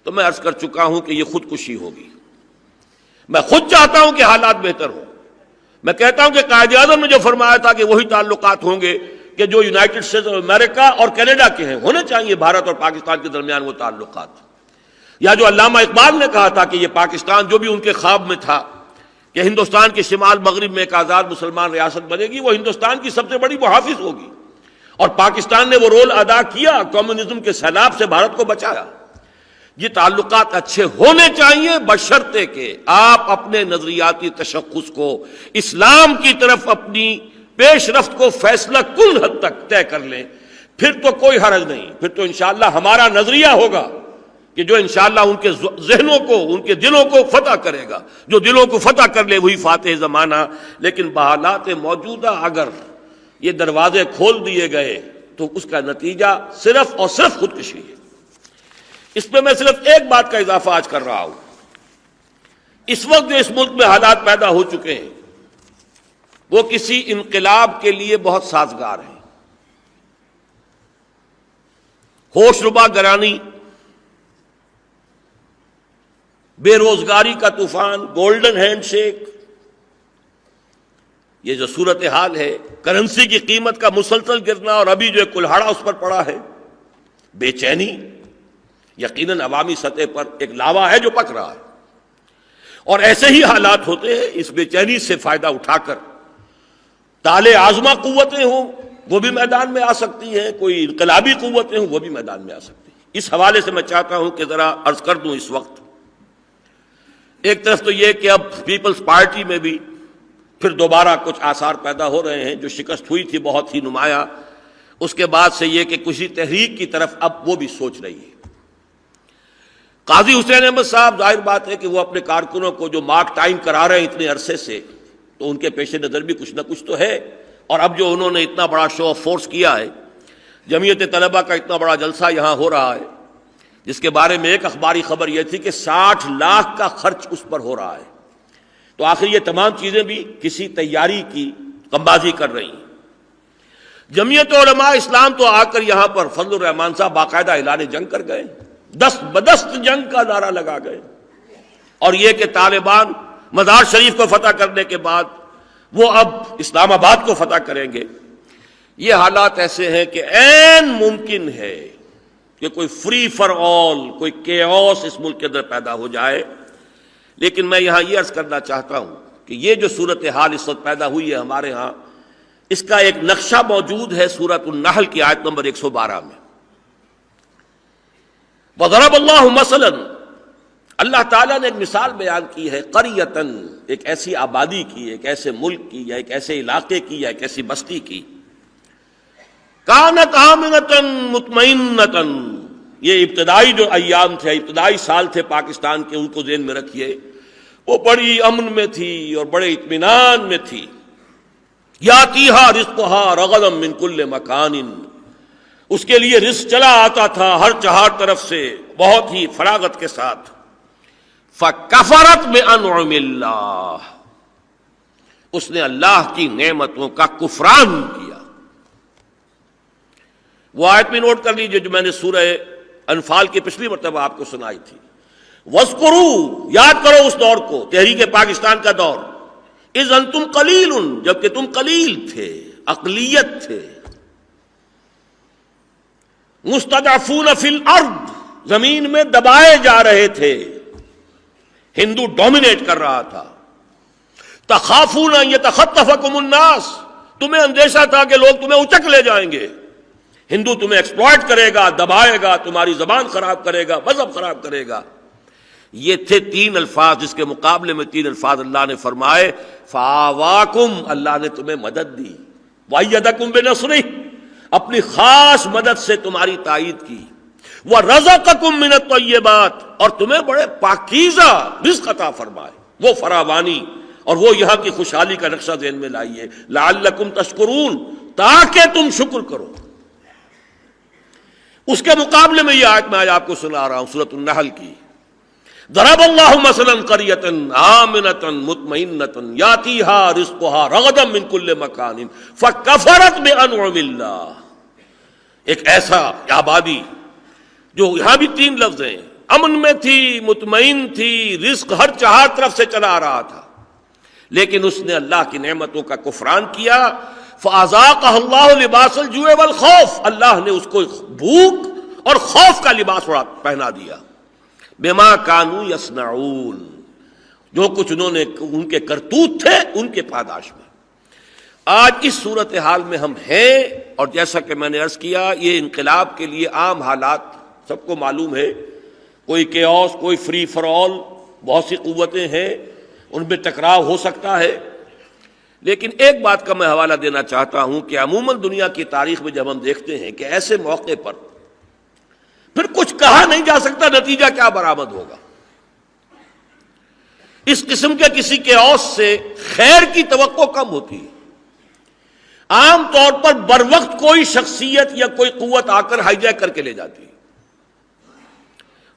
تو میں عرض کر چکا ہوں کہ یہ خودکشی ہوگی۔ میں خود چاہتا ہوں کہ حالات بہتر ہوں۔ میں کہتا ہوں کہ قائد اعظم نے جو فرمایا تھا کہ وہی تعلقات ہوں گے کہ جو یونائٹڈ اسٹیٹس آف امریکہ اور کینیڈا کے ہیں، ہونے چاہیے بھارت اور پاکستان کے درمیان وہ تعلقات، یا جو علامہ اقبال نے کہا تھا کہ یہ پاکستان جو بھی ان کے خواب میں تھا کہ ہندوستان کے شمال مغرب میں ایک آزاد مسلمان ریاست بنے گی، وہ ہندوستان کی سب سے بڑی محافظ ہوگی، اور پاکستان نے وہ رول ادا کیا، کمیونزم کے سیلاب سے بھارت کو بچایا۔ یہ تعلقات اچھے ہونے چاہیے بشرطے کہ آپ اپنے نظریاتی تشخص کو اسلام کی طرف اپنی پیش رفت کو فیصلہ کن حد تک طے کر لیں، پھر تو کوئی حرج نہیں، پھر تو انشاءاللہ ہمارا نظریہ ہوگا کہ جو انشاءاللہ ان کے ذہنوں کو، ان کے دلوں کو فتح کرے گا۔ جو دلوں کو فتح کر لے وہی فاتح زمانہ۔ لیکن بحالات موجودہ اگر یہ دروازے کھول دیے گئے تو اس کا نتیجہ صرف اور صرف خودکشی ہے۔ اس پہ میں صرف ایک بات کا اضافہ آج کر رہا ہوں۔ اس وقت جو اس ملک میں حالات پیدا ہو چکے ہیں وہ کسی انقلاب کے لیے بہت سازگار ہیں۔ ہوش ربا گرانی، بے روزگاری کا طوفان، گولڈن ہینڈ شیک، یہ جو صورتحال ہے، کرنسی کی قیمت کا مسلسل گرنا، اور ابھی جو کلہاڑا اس پر پڑا ہے، بے چینی، یقیناً عوامی سطح پر ایک لاوا ہے جو پک رہا ہے، اور ایسے ہی حالات ہوتے ہیں۔ اس بے چینی سے فائدہ اٹھا کر تالے آزما قوتیں ہوں وہ بھی میدان میں آ سکتی ہیں، کوئی انقلابی قوتیں ہوں وہ بھی میدان میں آ سکتی ہیں۔ اس حوالے سے میں چاہتا ہوں کہ ذرا عرض کر دوں اس وقت، ایک طرف تو یہ کہ اب پیپلز پارٹی میں بھی پھر دوبارہ کچھ آثار پیدا ہو رہے ہیں، جو شکست ہوئی تھی بہت ہی نمایاں، اس کے بعد سے یہ کہ کسی تحریک کی طرف اب وہ بھی سوچ رہی ہے۔ قاضی حسین احمد صاحب، ظاہر بات ہے کہ وہ اپنے کارکنوں کو جو مارک ٹائم کرا رہے ہیں اتنے عرصے سے، تو ان کے پیش نظر بھی کچھ نہ کچھ تو ہے، اور اب جو انہوں نے اتنا بڑا شو آف فورس کیا ہے، جمعیت طلبہ کا اتنا بڑا جلسہ یہاں ہو رہا ہے، جس کے بارے میں ایک اخباری خبر یہ تھی کہ 60 لاکھ کا خرچ اس پر ہو رہا ہے، تو آخر یہ تمام چیزیں بھی کسی تیاری کی کمبازی کر رہی ہیں۔ جمعیت علماء اسلام تو آ کر یہاں پر فضل الرحمان صاحب باقاعدہ اعلان جنگ کر گئے، دست بدست جنگ کا نعرہ لگا گئے، اور یہ کہ طالبان مزار شریف کو فتح کرنے کے بعد وہ اب اسلام آباد کو فتح کریں گے۔ یہ حالات ایسے ہیں کہ عین ممکن ہے کہ کوئی فری فار آل، کوئی کیوس اس ملک کے اندر پیدا ہو جائے۔ لیکن میں یہاں یہ عرض کرنا چاہتا ہوں کہ یہ جو صورتحال اس وقت پیدا ہوئی ہے ہمارے ہاں، اس کا ایک نقشہ موجود ہے سورۃ النحل کی آیت نمبر 112 میں۔ وَضَرَبَ اللَّهُ مَثَلًا، اللہ تعالیٰ نے ایک مثال بیان کی ہے، قریۃً، ایک ایسی آبادی کی، ایک ایسے ملک کی، یا ایک ایسے علاقے کی، یا ایک ایسی بستی کی، کانت آمنۃ مطمئنۃ، یہ ابتدائی جو ایام تھے، ابتدائی سال تھے پاکستان کے، ان کو ذہن میں رکھیے، وہ بڑی امن میں تھی اور بڑے اطمینان میں تھی۔ یاتیہا رزقہا رغدا من کل مکان، اس کے لیے رزق چلا آتا تھا ہر چہار طرف سے بہت ہی فراغت کے ساتھ۔ فکفرت بانعم اللہ، اس نے اللہ کی نعمتوں کا کفران کیا۔ وہ آیت بھی نوٹ کر لیجئے جو میں نے سورہ انفال کی پچھلی مرتبہ آپ کو سنائی تھی۔ وَاذْكُرُوا، یاد کرو اس دور کو، تحریک پاکستان کا دور، اذ انتم قلیل، جبکہ تم قلیل تھے، اقلیت تھے، مستضعفون فی الارض، زمین میں دبائے جا رہے تھے، ہندو ڈومینیٹ کر رہا تھا۔ تخافون ان یتخطفکم الناس، تمہیں اندیشہ تھا کہ لوگ تمہیں اچک لے جائیں گے، ہندو تمہیں ایکسپلائٹ کرے گا، دبائے گا، تمہاری زبان خراب کرے گا، مذہب خراب کرے گا۔ یہ تھے تین الفاظ، جس کے مقابلے میں تین الفاظ اللہ نے فرمائے، فآواکم، اللہ نے تمہیں مدد دی، وَأَيَّدَكُمْ بِنَصْرِهِ، اپنی خاص مدد سے تمہاری تائید کی، وَرَزَقَكُمْ مِنَ الطَّيِّبَاتِ، اور تمہیں بڑے پاکیزہ رزق عطا فرمائے، وہ فراوانی اور وہ یہاں کی خوشحالی کا نقشہ ذہن میں لائیے، لَعَلَّكُمْ تَشْكُرُونَ، تاکہ تم شکر کرو۔ اس کے مقابلے میں یہ آیت میں آج آپ کو سنا رہا ہوں سورۃ النحل کی، ضرب اللہ مثلا قریۃ آمنۃ مطمئنۃ یاتیہا رزقہا رغدا من کل مکان فکفرت بانعم اللہ، ایک ایسا آبادی جو یہاں بھی تین لفظ ہیں، امن میں تھی، مطمئن تھی، رزق ہر چہار طرف سے چلا آ رہا تھا، لیکن اس نے اللہ کی نعمتوں کا کفران کیا۔ فَأَذَاقَهَا اللَّهُ لِبَاسَ الْجُوعِ وَالْخَوْفِ، اللہ نے اس کو بھوک اور خوف کا لباس پہنا دیا۔ بما كانوا يصنعون، جو کچھ انہوں نے ان کے کرتوت تھے ان کے پاداش میں۔ آج اس صورتحال میں ہم ہیں، اور جیسا کہ میں نے عرض کیا، یہ انقلاب کے لیے عام حالات سب کو معلوم ہے، کوئی کیوس، کوئی فری فار آل، بہت سی قوتیں ہیں، ان میں ٹکراؤ ہو سکتا ہے۔ لیکن ایک بات کا میں حوالہ دینا چاہتا ہوں کہ عموماً دنیا کی تاریخ میں جب ہم دیکھتے ہیں کہ ایسے موقع پر پھر کچھ کہا نہیں جا سکتا نتیجہ کیا برآمد ہوگا۔ اس قسم کے کسی کیوس سے خیر کی توقع کم ہوتی ہے۔ عام طور پر بر وقت کوئی شخصیت یا کوئی قوت آ کر ہائی جیک کر کے لے جاتی ہے۔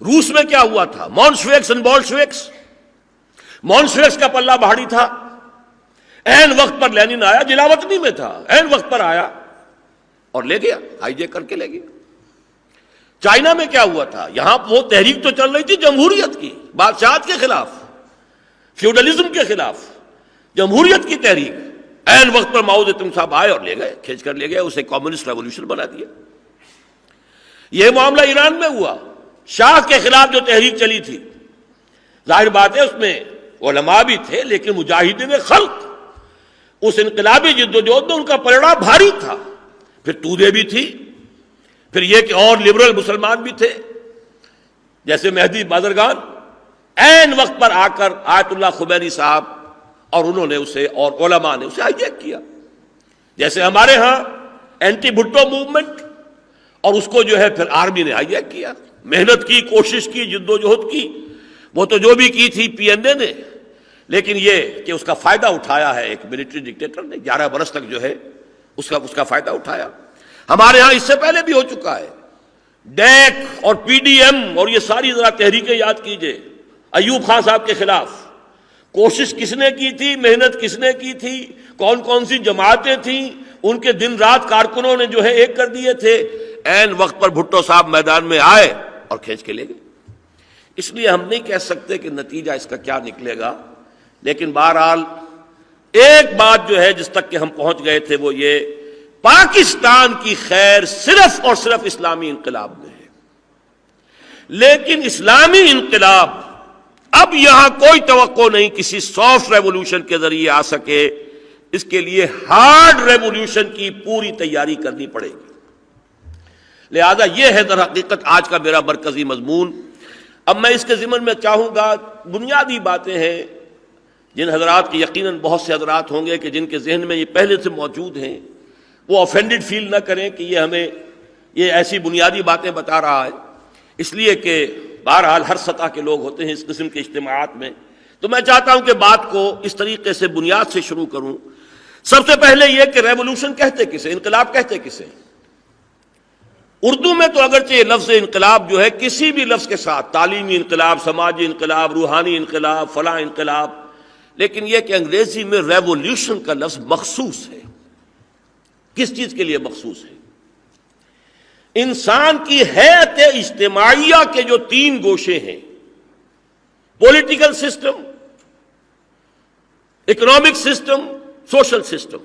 روس میں کیا ہوا تھا، مونشویکس اینڈ بولشویکس، مونشویکس کا پلہ بھاری تھا، عین وقت پر لینن آیا، جلاوطنی میں تھا، عین وقت پر آیا اور لے گیا، ہائی جیک کر کے لے گیا۔ چائنا میں کیا ہوا تھا، یہاں وہ تحریک تو چل رہی تھی جمہوریت کی، بادشاہت کے خلاف، فیوڈلزم کے خلاف، جمہوریت کی تحریک، عین وقت پر ماؤ زیدونگ صاحب آئے اور لے گئے، کھینچ کر لے گئے، اسے کمیونسٹ ریولوشن بنا دیا۔ یہ معاملہ ایران میں ہوا، شاہ کے خلاف جو تحریک چلی تھی، ظاہر بات ہے اس میں علماء بھی تھے، لیکن مجاہدین خلق اس انقلابی جدوجہد میں ان کا پلڑا بھاری تھا. پھر تودے بھی تھی، پھر یہ کہ اور لبرل مسلمان بھی تھے جیسے مہدی بازرگان، عین وقت پر آ کر آیت اللہ خمینی صاحب اور انہوں نے اسے، اور علماء نے اسے ہائی جیک کیا. جیسے ہمارے ہاں اینٹی بھٹو موومنٹ، اور اس کو جو ہے پھر آرمی نے ہائی جیک کیا. محنت کی، کوشش کی، جدوجہد کی، وہ تو جو بھی کی تھی پی این اے نے، لیکن یہ کہ اس کا فائدہ اٹھایا ہے ایک ملٹری ڈکٹیٹر نے. 11 برس تک جو ہے اس کا فائدہ اٹھایا. ہمارے ہاں اس سے پہلے بھی ہو چکا ہے. ڈیک اور پی ڈی ایم اور یہ ساری ذرا تحریکیں یاد کیجئے. ایوب خان صاحب کے خلاف کوشش کس نے کی تھی، محنت کس نے کی تھی، کون کون سی جماعتیں تھیں، ان کے دن رات کارکنوں نے جو ہے ایک کر دیے تھے. عین وقت پر بھٹو صاحب میدان میں آئے اور کھینچ کے لے گئے. اس لیے ہم نہیں کہہ سکتے کہ نتیجہ اس کا کیا نکلے گا، لیکن بہرحال ایک بات جو ہے جس تک کہ ہم پہنچ گئے تھے وہ یہ، پاکستان کی خیر صرف اور صرف اسلامی انقلاب میں ہے. لیکن اسلامی انقلاب اب یہاں کوئی توقع نہیں کسی سافٹ ریولوشن کے ذریعے آ سکے. اس کے لیے ہارڈ ریولوشن کی پوری تیاری کرنی پڑے گی. لہذا یہ ہے در حقیقت آج کا میرا مرکزی مضمون. اب میں اس کے ضمن میں چاہوں گا، بنیادی باتیں ہیں جن حضرات کی یقیناً بہت سے حضرات ہوں گے کہ جن کے ذہن میں یہ پہلے سے موجود ہیں، وہ آفینڈڈ فیل نہ کریں کہ یہ ہمیں یہ ایسی بنیادی باتیں بتا رہا ہے، اس لیے کہ بہرحال ہر سطح کے لوگ ہوتے ہیں اس قسم کے اجتماعات میں. تو میں چاہتا ہوں کہ بات کو اس طریقے سے بنیاد سے شروع کروں. سب سے پہلے یہ کہ ریولوشن کہتے کسے، انقلاب کہتے کسے. اردو میں تو اگرچہ یہ لفظ انقلاب جو ہے کسی بھی لفظ کے ساتھ، تعلیمی انقلاب، سماجی انقلاب، روحانی انقلاب، فلاں انقلاب، لیکن یہ کہ انگریزی میں ریولوشن کا لفظ مخصوص ہے. کس چیز کے لیے مخصوص ہے؟ انسان کی حیات اجتماعیہ کے جو 3 گوشے ہیں، political system, economic system, social system,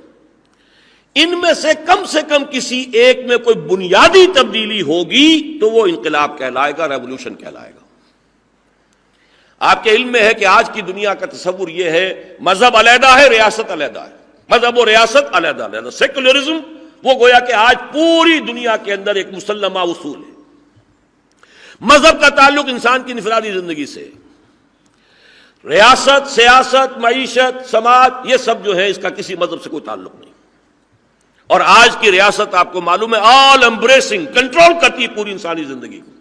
ان میں سے کم کسی ایک میں کوئی بنیادی تبدیلی ہوگی تو وہ انقلاب کہلائے گا، ریولوشن کہلائے گا. آپ کے علم میں ہے کہ آج کی دنیا کا تصور یہ ہے مذہب علیحدہ ہے، ریاست علیحدہ ہے. مذہب و ریاست علیحدہ علیحدہ. سیکولرزم وہ گویا کہ آج پوری دنیا کے اندر ایک مسلمہ اصول ہے. مذہب کا تعلق انسان کی انفرادی زندگی سے، ریاست، سیاست، معیشت، سماج، یہ سب جو ہے اس کا کسی مذہب سے کوئی تعلق نہیں. اور آج کی ریاست آپ کو معلوم ہے آل امبریسنگ، کنٹرول کرتی ہے پوری انسانی زندگی کو.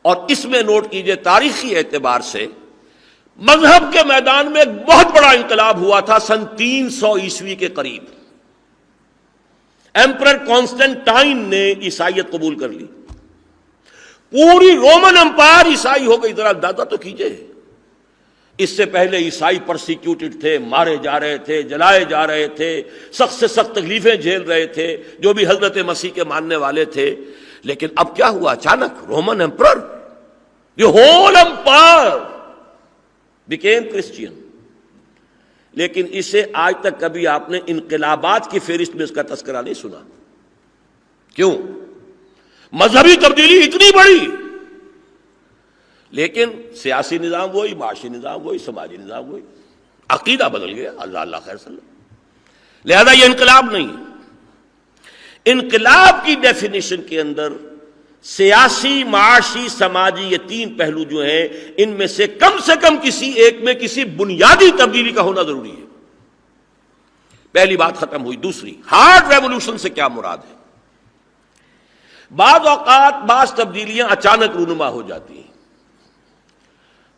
اور اس میں نوٹ کیجئے تاریخی اعتبار سے مذہب کے میدان میں ایک بہت بڑا انقلاب ہوا تھا سن 300 عیسوی کے قریب. ایمپرر کانسٹنٹائن نے عیسائیت قبول کر لی. پوری رومن امپائر عیسائی ہو گئی. ذرا اندازہ تو کیجئے. اس سے پہلے عیسائی پرسیکیوٹڈ تھے، مارے جا رہے تھے، جلائے جا رہے تھے، سخت سے سخت تکلیفیں جھیل رہے تھے جو بھی حضرت مسیح کے ماننے والے تھے. لیکن اب کیا ہوا؟ اچانک Roman emperor, the whole empire became Christian. لیکن اسے آج تک کبھی آپ نے انقلابات کی فہرست میں اس کا تذکرہ نہیں سنا. کیوں؟ مذہبی تبدیلی اتنی بڑی، لیکن سیاسی نظام وہی، معاشی نظام وہی، سماجی نظام وہی، عقیدہ بدل گیا. اللہ اللہ خیر صلی اللہ. لہذا یہ انقلاب نہیں. انقلاب کی ڈیفینیشن کے اندر سیاسی، معاشی، سماجی، یہ 3 پہلو جو ہیں ان میں سے کم کسی ایک میں کسی بنیادی تبدیلی کا ہونا ضروری ہے. پہلی بات ختم ہوئی. دوسری، ہارڈ ریولوشن سے کیا مراد ہے؟ بعض اوقات بعض تبدیلیاں اچانک رونما ہو جاتی ہیں.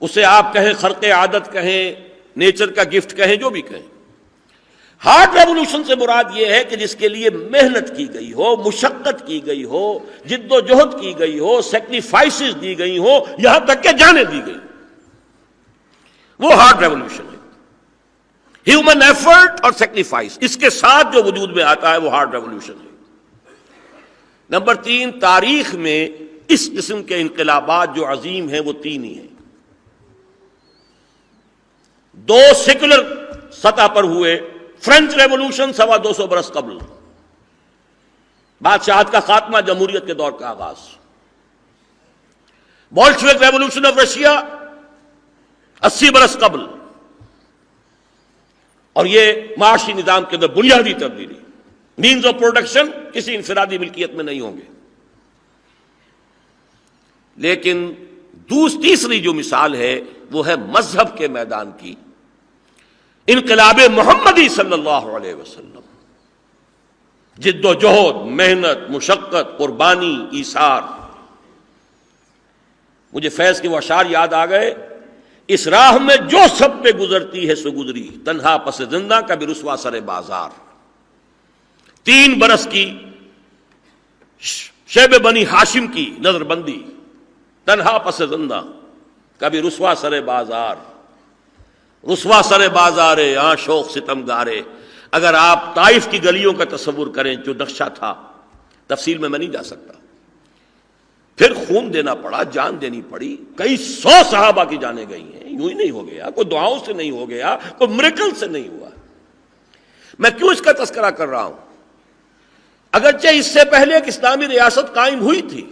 اسے آپ کہیں خرق عادت کہیں، نیچر کا گفٹ کہیں، جو بھی کہیں. ہارڈ ریولوشن سے مراد یہ ہے کہ جس کے لیے محنت کی گئی ہو، مشقت کی گئی ہو، جد و جہد کی گئی ہو، سیکریفائسز دی گئی ہو، یہاں تک کہ جانیں دی گئی. وہ ہارڈ ریولوشن ہے. ہیومن ایفرٹ اور سیکریفائس، اس کے ساتھ جو وجود میں آتا ہے وہ ہارڈ ریولوشن ہے. نمبر 3، تاریخ میں اس قسم کے انقلابات جو عظیم ہیں وہ 3 ہی ہیں. 2 سیکولر سطح پر ہوئے. فرینچ ریولوشن 225 برس قبل، بادشاہت کا خاتمہ، جمہوریت کے دور کا آغاز. بولشوک ریولوشن آف رشیا 80 برس قبل، اور یہ معاشی نظام کے اندر بنیادی تبدیلی، مینز آف پروڈکشن کسی انفرادی ملکیت میں نہیں ہوں گے۔ لیکن تیسری جو مثال ہے وہ ہے مذہب کے میدان کی، انقلاب محمدی صلی اللہ علیہ وسلم، جد و جہد، محنت، مشقت، قربانی، ایثار۔ مجھے فیض کے وہ اشعار یاد آ گئے، اس راہ میں جو سب پہ گزرتی ہے سو گزری، تنہا پس زندہ کبھی رسوا سر بازار۔ 3 برس کی شیب بنی ہاشم کی نظر بندی، تنہا پس زندہ کبھی رسوا سر بازار، رسوا سر بازارے ہاں شوق ستم گارے۔ اگر آپ طائف کی گلیوں کا تصور کریں جو نقشہ تھا، تفصیل میں نہیں جا سکتا، پھر خون دینا پڑا، جان دینی پڑی، کئی 100 صحابہ کی جانیں گئی ہیں، یوں ہی نہیں ہو گیا، کوئی دعاؤں سے نہیں ہو گیا، کوئی میریکل سے نہیں ہوا۔ میں کیوں اس کا تذکرہ کر رہا ہوں؟ اگرچہ اس سے پہلے ایک اسلامی ریاست قائم ہوئی تھی،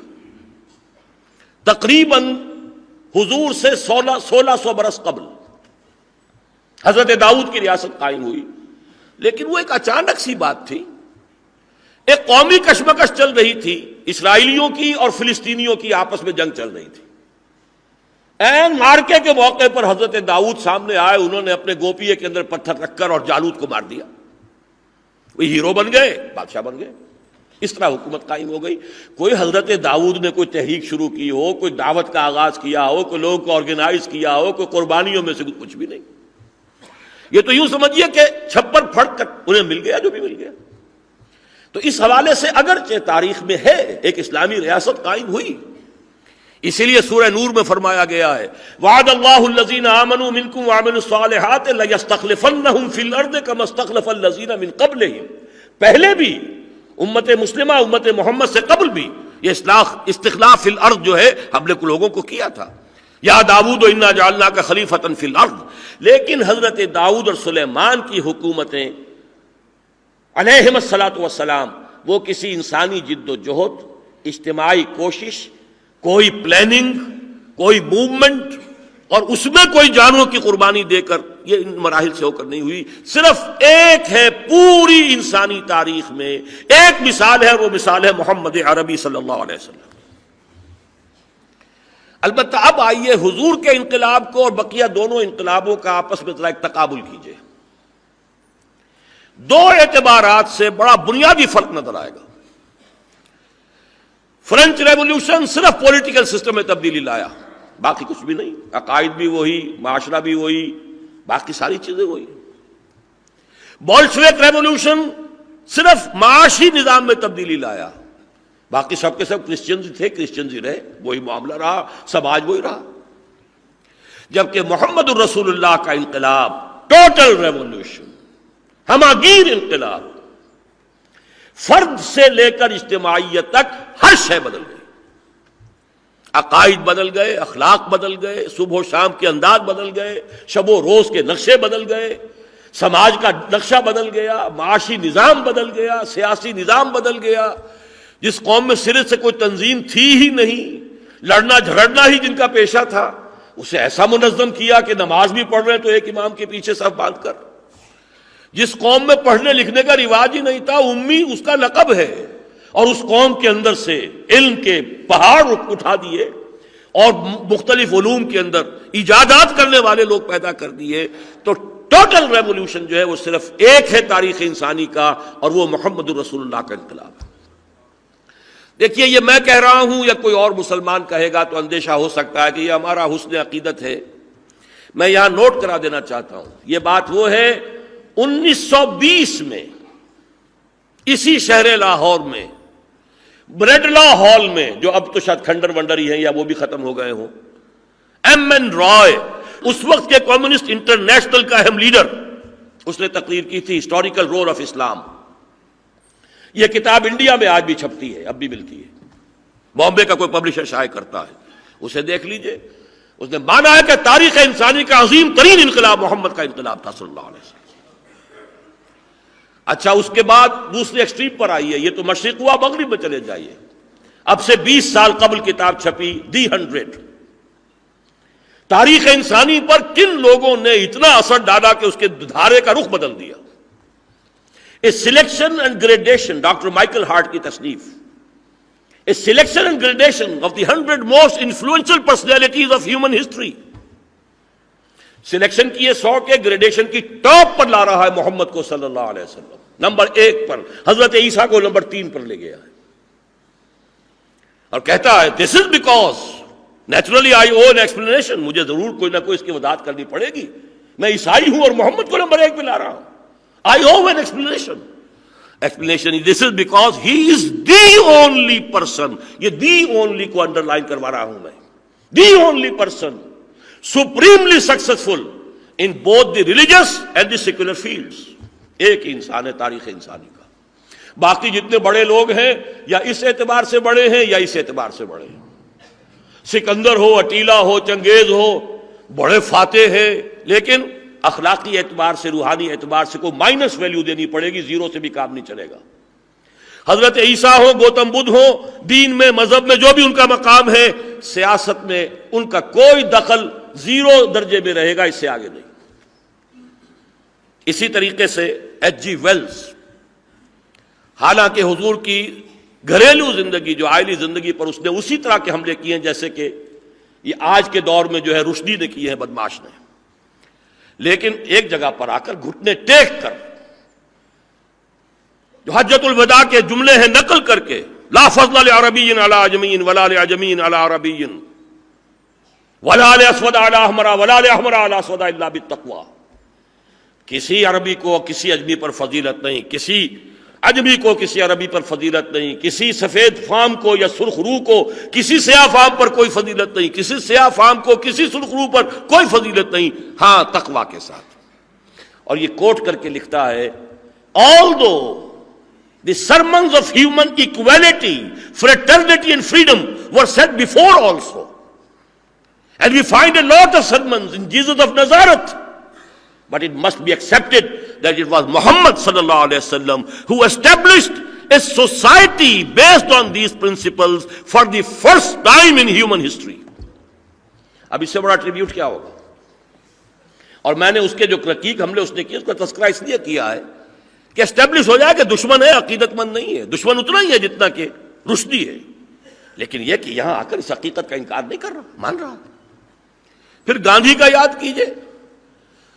تقریباً حضور سے 1600 برس قبل حضرت داؤد کی ریاست قائم ہوئی، لیکن وہ ایک اچانک سی بات تھی، ایک قومی کشمکش چل رہی تھی، اسرائیلیوں کی اور فلسطینیوں کی آپس میں جنگ چل رہی تھی۔ این مارکے کے موقع پر حضرت داؤد سامنے آئے، انہوں نے اپنے گوپیے کے اندر پتھر رکھ کر اور جالوت کو مار دیا، وہ ہیرو بن گئے، بادشاہ بن گئے، اس طرح حکومت قائم ہو گئی۔ کوئی حضرت داؤد نے کوئی تحریک شروع کی ہو، کوئی دعوت کا آغاز کیا ہو، کوئی لوگوں کو آرگنائز کیا ہو، کوئی قربانیوں میں سے کچھ بھی نہیں۔ یہ تو یوں سمجھیے کہ چھپر پھڑ کر انہیں مل گیا جو بھی مل گیا۔ تو اس حوالے سے اگرچہ تاریخ میں ہے ایک اسلامی ریاست قائم ہوئی، اسی لیے سورہ نور میں فرمایا گیا ہے وعد اللہ الذین آمنوا منکم وعملوا الصالحات لیستخلفنہم فی الارض کما استخلف الذین من قبلہم۔ پہلے بھی امت مسلمہ، امت محمد سے قبل بھی یہ استخلاف فی الارض جو ہے ہم نے لوگوں کو کیا تھا، یا داؤد انا جعلناک خلیفۃ فی الارض۔ لیکن حضرت داؤد اور سلیمان کی حکومتیں علیہم الصلاۃ والسلام، وہ کسی انسانی جد و جہد، اجتماعی کوشش، کوئی پلاننگ، کوئی موومنٹ اور اس میں کوئی جانوں کی قربانی دے کر یہ ان مراحل سے ہو کر نہیں ہوئی۔ صرف ایک ہے پوری انسانی تاریخ میں، ایک مثال ہے، وہ مثال ہے محمد عربی صلی اللہ علیہ وسلم۔ البتہ اب آئیے حضور کے انقلاب کو اور بقیہ دونوں انقلابوں کا آپس میں ذرا ایک تقابل کیجئے۔ 2 اعتبارات سے بڑا بنیادی فرق نظر آئے گا۔ فرینچ ریولوشن صرف پولیٹیکل سسٹم میں تبدیلی لایا، باقی کچھ بھی نہیں، عقائد بھی وہی، معاشرہ بھی وہی، باقی ساری چیزیں وہی۔ بولشوک ریولوشن صرف معاشی نظام میں تبدیلی لایا، باقی سب کے سب کرسچنز تھے، کرسچنز ہی رہے، وہی معاملہ رہا، سماج وہی رہا۔ جبکہ محمد الرسول اللہ کا انقلاب ٹوٹل ریولوشن، ہماگیر انقلاب، فرد سے لے کر اجتماعیت تک ہر شے بدل گئی، عقائد بدل گئے، اخلاق بدل گئے، صبح و شام کے انداز بدل گئے، شب و روز کے نقشے بدل گئے، سماج کا نقشہ بدل گیا، معاشی نظام بدل گیا، سیاسی نظام بدل گیا۔ جس قوم میں سرے سے کوئی تنظیم تھی ہی نہیں، لڑنا جھگڑنا ہی جن کا پیشہ تھا، اسے ایسا منظم کیا کہ نماز بھی پڑھ رہے ہیں تو ایک امام کے پیچھے صف باندھ کر۔ جس قوم میں پڑھنے لکھنے کا رواج ہی نہیں تھا، امی اس کا لقب ہے، اور اس قوم کے اندر سے علم کے پہاڑ اٹھا دیے اور مختلف علوم کے اندر ایجادات کرنے والے لوگ پیدا کر دیے۔ تو ٹوٹل ریولوشن جو ہے وہ صرف ایک ہے تاریخ انسانی کا، اور وہ محمد الرسول اللہ کا انقلاب ہے۔ دیکھیے، یہ میں کہہ رہا ہوں یا کوئی اور مسلمان کہے گا تو اندیشہ ہو سکتا ہے کہ یہ ہمارا حسن عقیدت ہے۔ میں یہاں نوٹ کرا دینا چاہتا ہوں، یہ بات وہ ہے 1920 میں اسی شہر لاہور میں بریڈ لا ہال میں، جو اب تو شاید کھنڈر ونڈر ہی ہیں یا وہ بھی ختم ہو گئے ہوں، ایم این رائے، اس وقت کے کمیونسٹ انٹرنیشنل کا اہم لیڈر، اس نے تقریر کی تھی ہسٹوریکل رول آف اسلام۔ یہ کتاب انڈیا میں آج بھی چھپتی ہے، اب بھی ملتی ہے، بامبے کا کوئی پبلشر شائع کرتا ہے، اسے دیکھ لیجئے۔ اس نے مانا ہے کہ تاریخ انسانی کا عظیم ترین انقلاب محمد کا انقلاب تھا صلی اللہ علیہ وسلم۔ اچھا، اس کے بعد دوسرے ایکسٹریم پر آئیے، یہ تو مشرق ہوا، مغرب میں چلے جائیے۔ اب سے 20 سال قبل کتاب چھپی دی 100، تاریخ انسانی پر کن لوگوں نے اتنا اثر ڈالا کہ اس کے دھارے کا رخ بدل دیا. A selection and gradation, doctor Michael Hart کی تصنیف. A selection and gradation of the 100 most influential personalities of human history. Selection کی یہ 100 کے گریڈیشن کی ٹاپ پر لا رہا ہے محمد کو صلی اللہ علیہ وسلم. نمبر 1 پر حضرت عیسیٰ کو نمبر 3 پر لے گیا ہے اور کہتا ہے this is because naturally I owe an explanation. مجھے ضرور کوئی نہ کوئی اس کی وضاحت کرنی پڑے گی. میں عیسائی ہوں اور محمد کو نمبر 1 پہ لا رہا ہوں. I owe an explanation. Explanation this is because he is the only person. یہ دی اونلی کو انڈر لائن کروا رہا ہوں میں. The only person supremely successful in both the religious and the secular fields. ایک ہی انسان ہے تاریخ انسانی کا. باقی جتنے بڑے لوگ ہیں یا اس اعتبار سے بڑے ہیں یا اس اعتبار سے بڑے ہیں. سکندر ہو، اٹیلا ہو، چنگیز ہو، بڑے فاتح ہیں، لیکن اخلاقی اعتبار سے، روحانی اعتبار سے کوئی مائنس ویلیو دینی پڑے گی. زیرو سے بھی کام نہیں چلے گا. حضرت عیسیٰ ہو، گوتم بدھ ہو، دین میں، مذہب میں جو بھی ان کا مقام ہے، سیاست میں ان کا کوئی دخل 0 درجے میں رہے گا، اس سے آگے نہیں. اسی طریقے سے ایچ جی ویلز، حالانکہ حضور کی گھریلو زندگی جو آئلی زندگی پر اس نے اسی طرح کے حملے کیے ہیں جیسے کہ یہ آج کے دور میں جو ہے رشدی نے کیے ہیں، بدماش نے، لیکن ایک جگہ پر آ کر گھٹنے ٹیک کر جو حجۃ الوداع کے جملے ہیں نقل کر کے لا فضل لعربی علی عجمی ولا لعجمی علی عربی ولا لاسود علی احمر ولا لاحمر علی اسود الا بالتقوی. کسی عربی کو کسی اجمی پر فضیلت نہیں، کسی اجمی کو کسی عربی پر فضیلت نہیں، کسی سفید فام کو یا سرخ روح کو کسی سیاہ فام پر کوئی فضیلت نہیں، کسی سیاہ فام کو کسی سرخ روح پر کوئی فضیلت نہیں، ہاں تقوی کے ساتھ. اور یہ کوٹ کر کے لکھتا ہے although the sermons of human equality, fraternity and freedom were said before also, and we find a lot of sermons in Jesus of Nazareth, but it must be accepted that it was Muhammad sallallahu alaihi wasallam who established a society based on these principles for the first time in human history. اب اس سے بڑا tribute کیا ہوگا؟ اور میں نے اس کے جو رقیق حملے اس نے کیے اس کا تذکرہ اس لیے کیا ہے کہ اسٹیبلش ہو جائے کہ دشمن ہے، عقیدت مند نہیں ہے. دشمن اتنا ہی ہے جتنا کہ رشدی ہے، لیکن یہ کہ یہاں آ کر اس حقیقت کا انکار نہیں کر رہا، مان رہا. پھر گاندھی کا یاد کیجئے،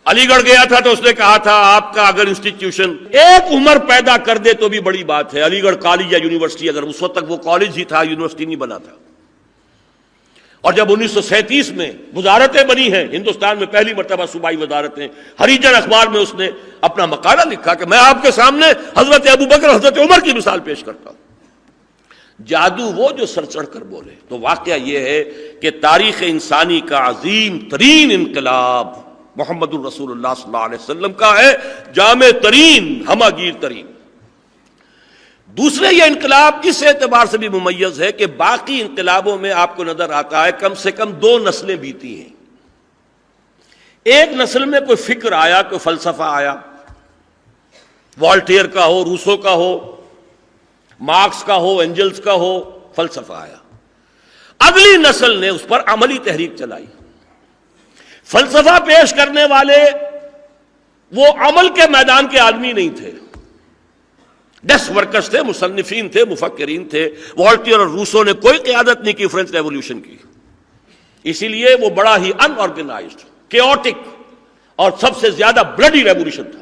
علی گڑھ گیا تھا تو اس نے کہا تھا آپ کا اگر انسٹیٹیوشن ایک عمر پیدا کر دے تو بھی بڑی بات ہے. علی گڑھ کالج یا یونیورسٹی، اگر اس وقت تک وہ کالج ہی تھا، یونیورسٹی نہیں بنا تھا. اور جب 1937 میں وزارتیں بنی ہیں ہندوستان میں، پہلی مرتبہ صوبائی وزارتیں، ہریجن اخبار میں اس نے اپنا مقالہ لکھا کہ میں آپ کے سامنے حضرت ابوبکر حضرت عمر کی مثال پیش کرتا ہوں. جادو وہ جو سر چڑھ کر بولے. تو واقعہ یہ ہے کہ تاریخ انسانی کا عظیم ترین انقلاب محمد الرسول اللہ صلی اللہ علیہ وسلم کا ہے، جامع ترین، ہمہ گیر ترین. دوسرے یہ انقلاب اس اعتبار سے بھی ممیز ہے کہ باقی انقلابوں میں آپ کو نظر آتا ہے کم سے کم 2 نسلیں بیتی ہیں. ایک نسل میں کوئی فکر آیا، کوئی فلسفہ آیا، والٹیئر کا ہو، روسو کا ہو، مارکس کا ہو، اینجلز کا ہو، فلسفہ آیا. اگلی نسل نے اس پر عملی تحریک چلائی. فلسفہ پیش کرنے والے وہ عمل کے میدان کے آدمی نہیں تھے، ڈیسک ورکرز تھے، مصنفین تھے، مفکرین تھے. والٹیئر اور روسو نے کوئی قیادت نہیں کی فرینچ ریولوشن کی، اسی لیے وہ بڑا ہی ان آرگنائزڈ، کیوٹک اور سب سے زیادہ بلڈی ریولوشن تھا.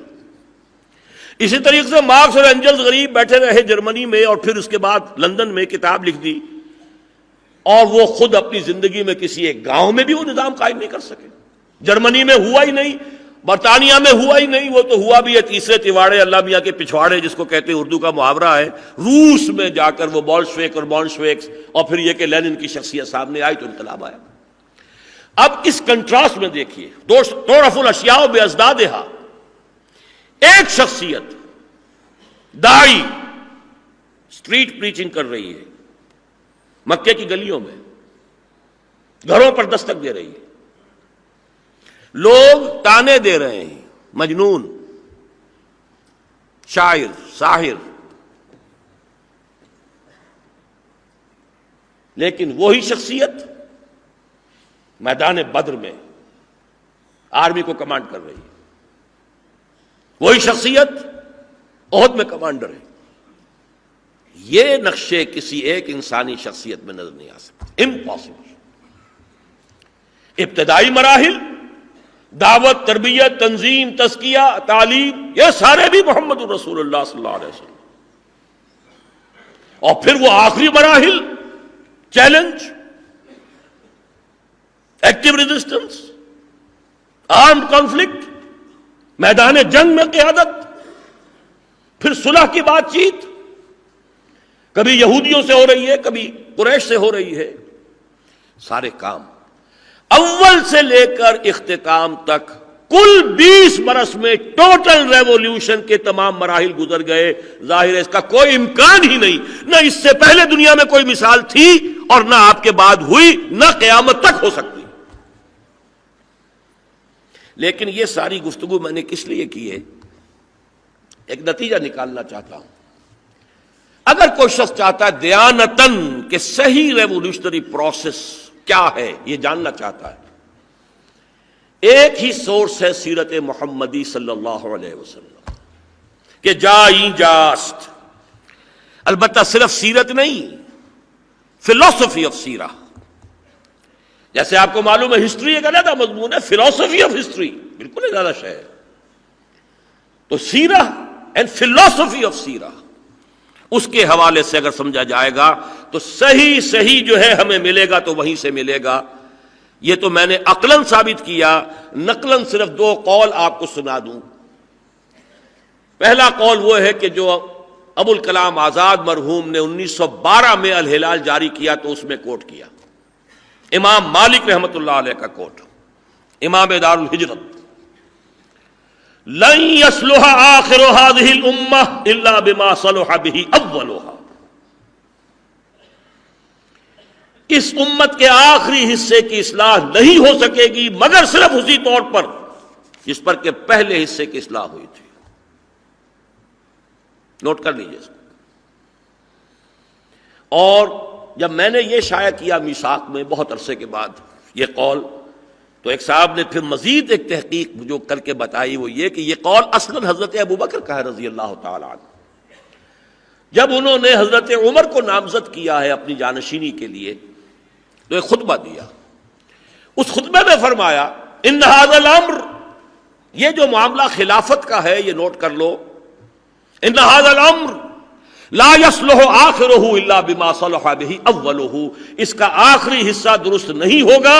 اسی طریقے سے مارکس اور اینجلز غریب بیٹھے رہے جرمنی میں، اور پھر اس کے بعد لندن میں کتاب لکھ دی، اور وہ خود اپنی زندگی میں کسی ایک گاؤں میں بھی وہ نظام قائم نہیں کر سکے. جرمنی میں ہوا ہی نہیں، برطانیہ میں ہوا ہی نہیں، وہ تو ہوا بھی ہے تیسرے تیواڑے اللہ میاں کے پچھواڑے جس کو کہتے ہیں، اردو کا محاورہ ہے. روس میں جا کر وہ بولشویک اور بولشویکس، اور پھر یہ کہ لینن کی شخصیت سامنے آئی تو انقلاب آیا. اب اس کنٹراسٹ میں دیکھیے، تعرف الاشیاء بازدادہا، ایک شخصیت داعی اسٹریٹ پریچنگ کر رہی ہے، مکے کی گلیوں میں، گھروں پر دستک دے رہی ہے، لوگ تانے دے رہے ہیں، مجنون، شاعر، ساحر. لیکن وہی شخصیت میدان بدر میں آرمی کو کمانڈ کر رہی ہے، وہی شخصیت احد میں کمانڈر ہے۔ یہ نقشے کسی ایک انسانی شخصیت میں نظر نہیں آ سکتے، امپاسبل۔ ابتدائی مراحل، دعوت، تربیت، تنظیم، تزکیہ، تعلیم، یہ سارے بھی محمد رسول اللہ صلی اللہ علیہ وسلم، اور پھر وہ آخری مراحل، challenge, active resistance, armed conflict, میدان جنگ میں قیادت، پھر صلح کی بات چیت، کبھی یہودیوں سے ہو رہی ہے، کبھی قریش سے ہو رہی ہے، سارے کام اول سے لے کر اختتام تک کل 20 برس میں ٹوٹل ریولیوشن کے تمام مراحل گزر گئے۔ ظاہر ہے اس کا کوئی امکان ہی نہیں، نہ اس سے پہلے دنیا میں کوئی مثال تھی اور نہ آپ کے بعد ہوئی، نہ قیامت تک ہو سکتی۔ لیکن یہ ساری گفتگو میں نے کس لیے کی ہے؟ ایک نتیجہ نکالنا چاہتا ہوں۔ اگر کوئی شخص چاہتا ہے دیانتاً کہ صحیح ریولیوشنری پروسیس کیا ہے یہ جاننا چاہتا ہے، ایک ہی سورس ہے سیرت محمدی صلی اللہ علیہ وسلم کہ جائیں جاست، البتہ صرف سیرت نہیں، فلسفی آف سیرہ۔ جیسے آپ کو معلوم ہے ہسٹری ایک علیحدہ مضمون ہے، فلسفی آف ہسٹری بالکل ایک علیحدہ شے ہے، تو سیرہ اینڈ فلسفی آف سیرہ، اس کے حوالے سے اگر سمجھا جائے گا تو صحیح جو ہے ہمیں ملے گا تو وہیں سے ملے گا۔ یہ تو میں نے عقلاً ثابت کیا، نقلاً صرف 2 قول آپ کو سنا دوں۔ پہلا قول وہ ہے کہ جو ابو الکلام آزاد مرحوم نے 1912 میں الہلال جاری کیا تو اس میں کوٹ کیا، امام مالک رحمت اللہ علیہ کا کوٹ، امام دار الہجرت، لن يصلح آخر هذه الامة الا بما صلح به اولها، اس امت کے آخری حصے کی اصلاح نہیں ہو سکے گی مگر صرف اسی طور پر جس پر کہ پہلے حصے کی اصلاح ہوئی تھی۔ نوٹ کر لیجیے اس کو۔ اور جب میں نے یہ شائع کیا میثاق میں بہت عرصے کے بعد یہ قول، تو ایک صاحب نے پھر مزید ایک تحقیق جو کر کے بتائی، وہ یہ کہ یہ قول اصلاً حضرت ابوبکر کا ہے رضی اللہ تعالی عنہ۔ جب انہوں نے حضرت عمر کو نامزد کیا ہے اپنی جانشینی کے لیے تو ایک خطبہ دیا، اس خطبے میں فرمایا ان ھذا الامر، یہ جو معاملہ خلافت کا ہے یہ نوٹ کر لو، ان ھذا الامر لا يصلح آخرہ الا بما صلح به اولہ، اس کا آخری حصہ درست نہیں ہوگا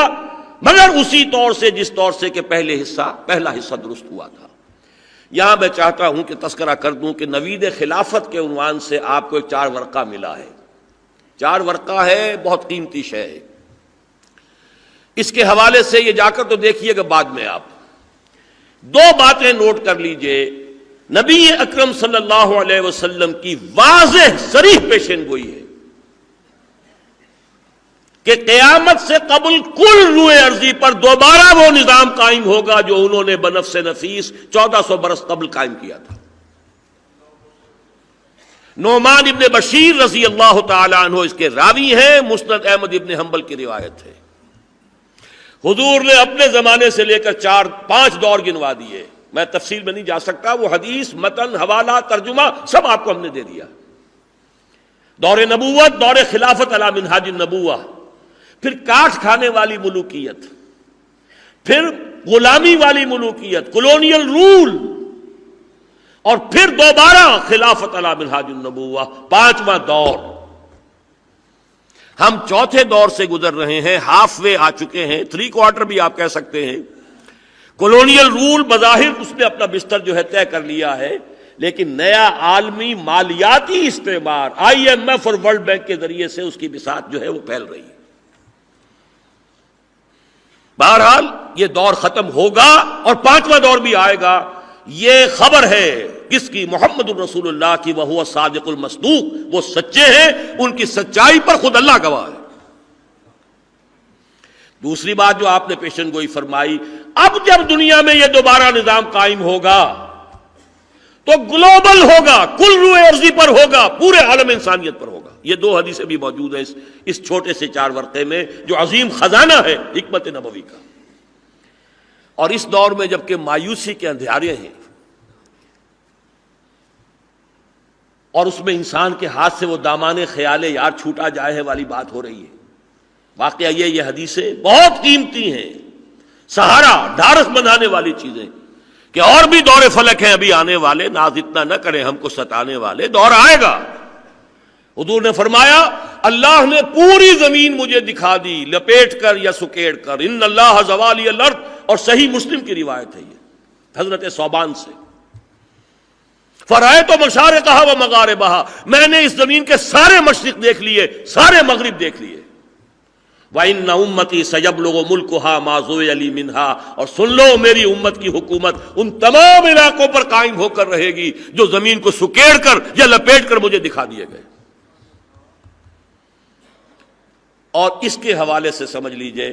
مگر اسی طور سے جس طور سے کہ پہلا حصہ درست ہوا تھا۔ یہاں میں چاہتا ہوں کہ تذکرہ کر دوں کہ نوید خلافت کے عنوان سے آپ کو ایک 4 ورقہ ملا ہے، 4 ورقہ ہے، بہت قیمتی شے ہے۔ اس کے حوالے سے یہ جا کر تو دیکھیے گا بعد میں آپ 2 باتیں نوٹ کر لیجئے۔ نبی اکرم صلی اللہ علیہ وسلم کی واضح صریح پیشن گوئی ہے کہ قیامت سے قبل کل روئے ارضی پر دوبارہ وہ نظام قائم ہوگا جو انہوں نے بنفس نفیس 1400 برس قبل قائم کیا تھا۔ نعمان ابن بشیر رضی اللہ تعالی عنہ اس کے راوی ہیں، مسند احمد ابن حنبل کی روایت ہے۔ حضور نے اپنے زمانے سے لے کر 4-5 دور گنوا دیے، میں تفصیل میں نہیں جا سکتا، وہ حدیث، متن، حوالہ، ترجمہ سب آپ کو ہم نے دے دیا۔ دور نبوت، دور خلافت علی منہاج النبوہ، پھر کاٹ کھانے والی ملوکیت، پھر غلامی والی ملوکیت، کولونیل رول، اور پھر دوبارہ خلافت علی منہاج النبوہ، 5واں دور۔ ہم 4تھے دور سے گزر رہے ہیں، ہاف وے آ چکے ہیں، 3/4 بھی آپ کہہ سکتے ہیں۔ کولونیل رول بظاہر اس نے اپنا بستر جو ہے طے کر لیا ہے، لیکن نیا عالمی مالیاتی استعمار IMF اور ورلڈ بینک کے ذریعے سے اس کی بساط جو ہے وہ پھیل رہی ہے۔ بہرحال یہ دور ختم ہوگا اور 5واں دور بھی آئے گا، یہ خبر ہے کس کی؟ محمد الرسول اللہ کی، وہو صادق المصدوق، وہ سچے ہیں، ان کی سچائی پر خود اللہ گواہ ہے۔ دوسری بات جو آپ نے پیشن گوئی فرمائی، اب جب دنیا میں یہ دوبارہ نظام قائم ہوگا تو گلوبل ہوگا، کل روئے ارضی پر ہوگا، پورے عالم انسانیت پر ہوگا۔ یہ دو حدیثیں بھی موجود ہیں اس چھوٹے سے 4 ورقے میں، جو عظیم خزانہ ہے حکمت نبوی کا۔ اور اس دور میں جبکہ مایوسی کے اندھیارے ہیں اور اس میں انسان کے ہاتھ سے وہ دامان خیال یار چھوٹا جائے ہے والی بات ہو رہی ہے، واقعہ یہ حدیثیں بہت قیمتی ہیں، سہارا ڈھارس بندھانے والی چیزیں کہ اور بھی دور فلک ہیں ابھی آنے والے، ناز اتنا نہ کریں ہم کو ستانے والے، دور آئے گا۔ حضور نے فرمایا اللہ نے پوری زمین مجھے دکھا دی لپیٹ کر یا سکیڑ کر، ان اللہ زوالی الارض، اور صحیح مسلم کی روایت ہے یہ حضرت ثوبان سے، فرائے تو مشارقہا و مغاربہا، میں نے اس زمین کے سارے مشرق دیکھ لیے، سارے مغرب دیکھ لیے۔ وَإِنَّ أُمَّتِي سَيَبْلُغُ مُلْكُهَا مَا زُوِيَ لِي مِنْهَا، اور سن لو میری امت کی حکومت ان تمام علاقوں پر قائم ہو کر رہے گی جو زمین کو سکیڑ کر یا لپیٹ کر مجھے دکھا دیے گئے۔ اور اس کے حوالے سے سمجھ لیجئے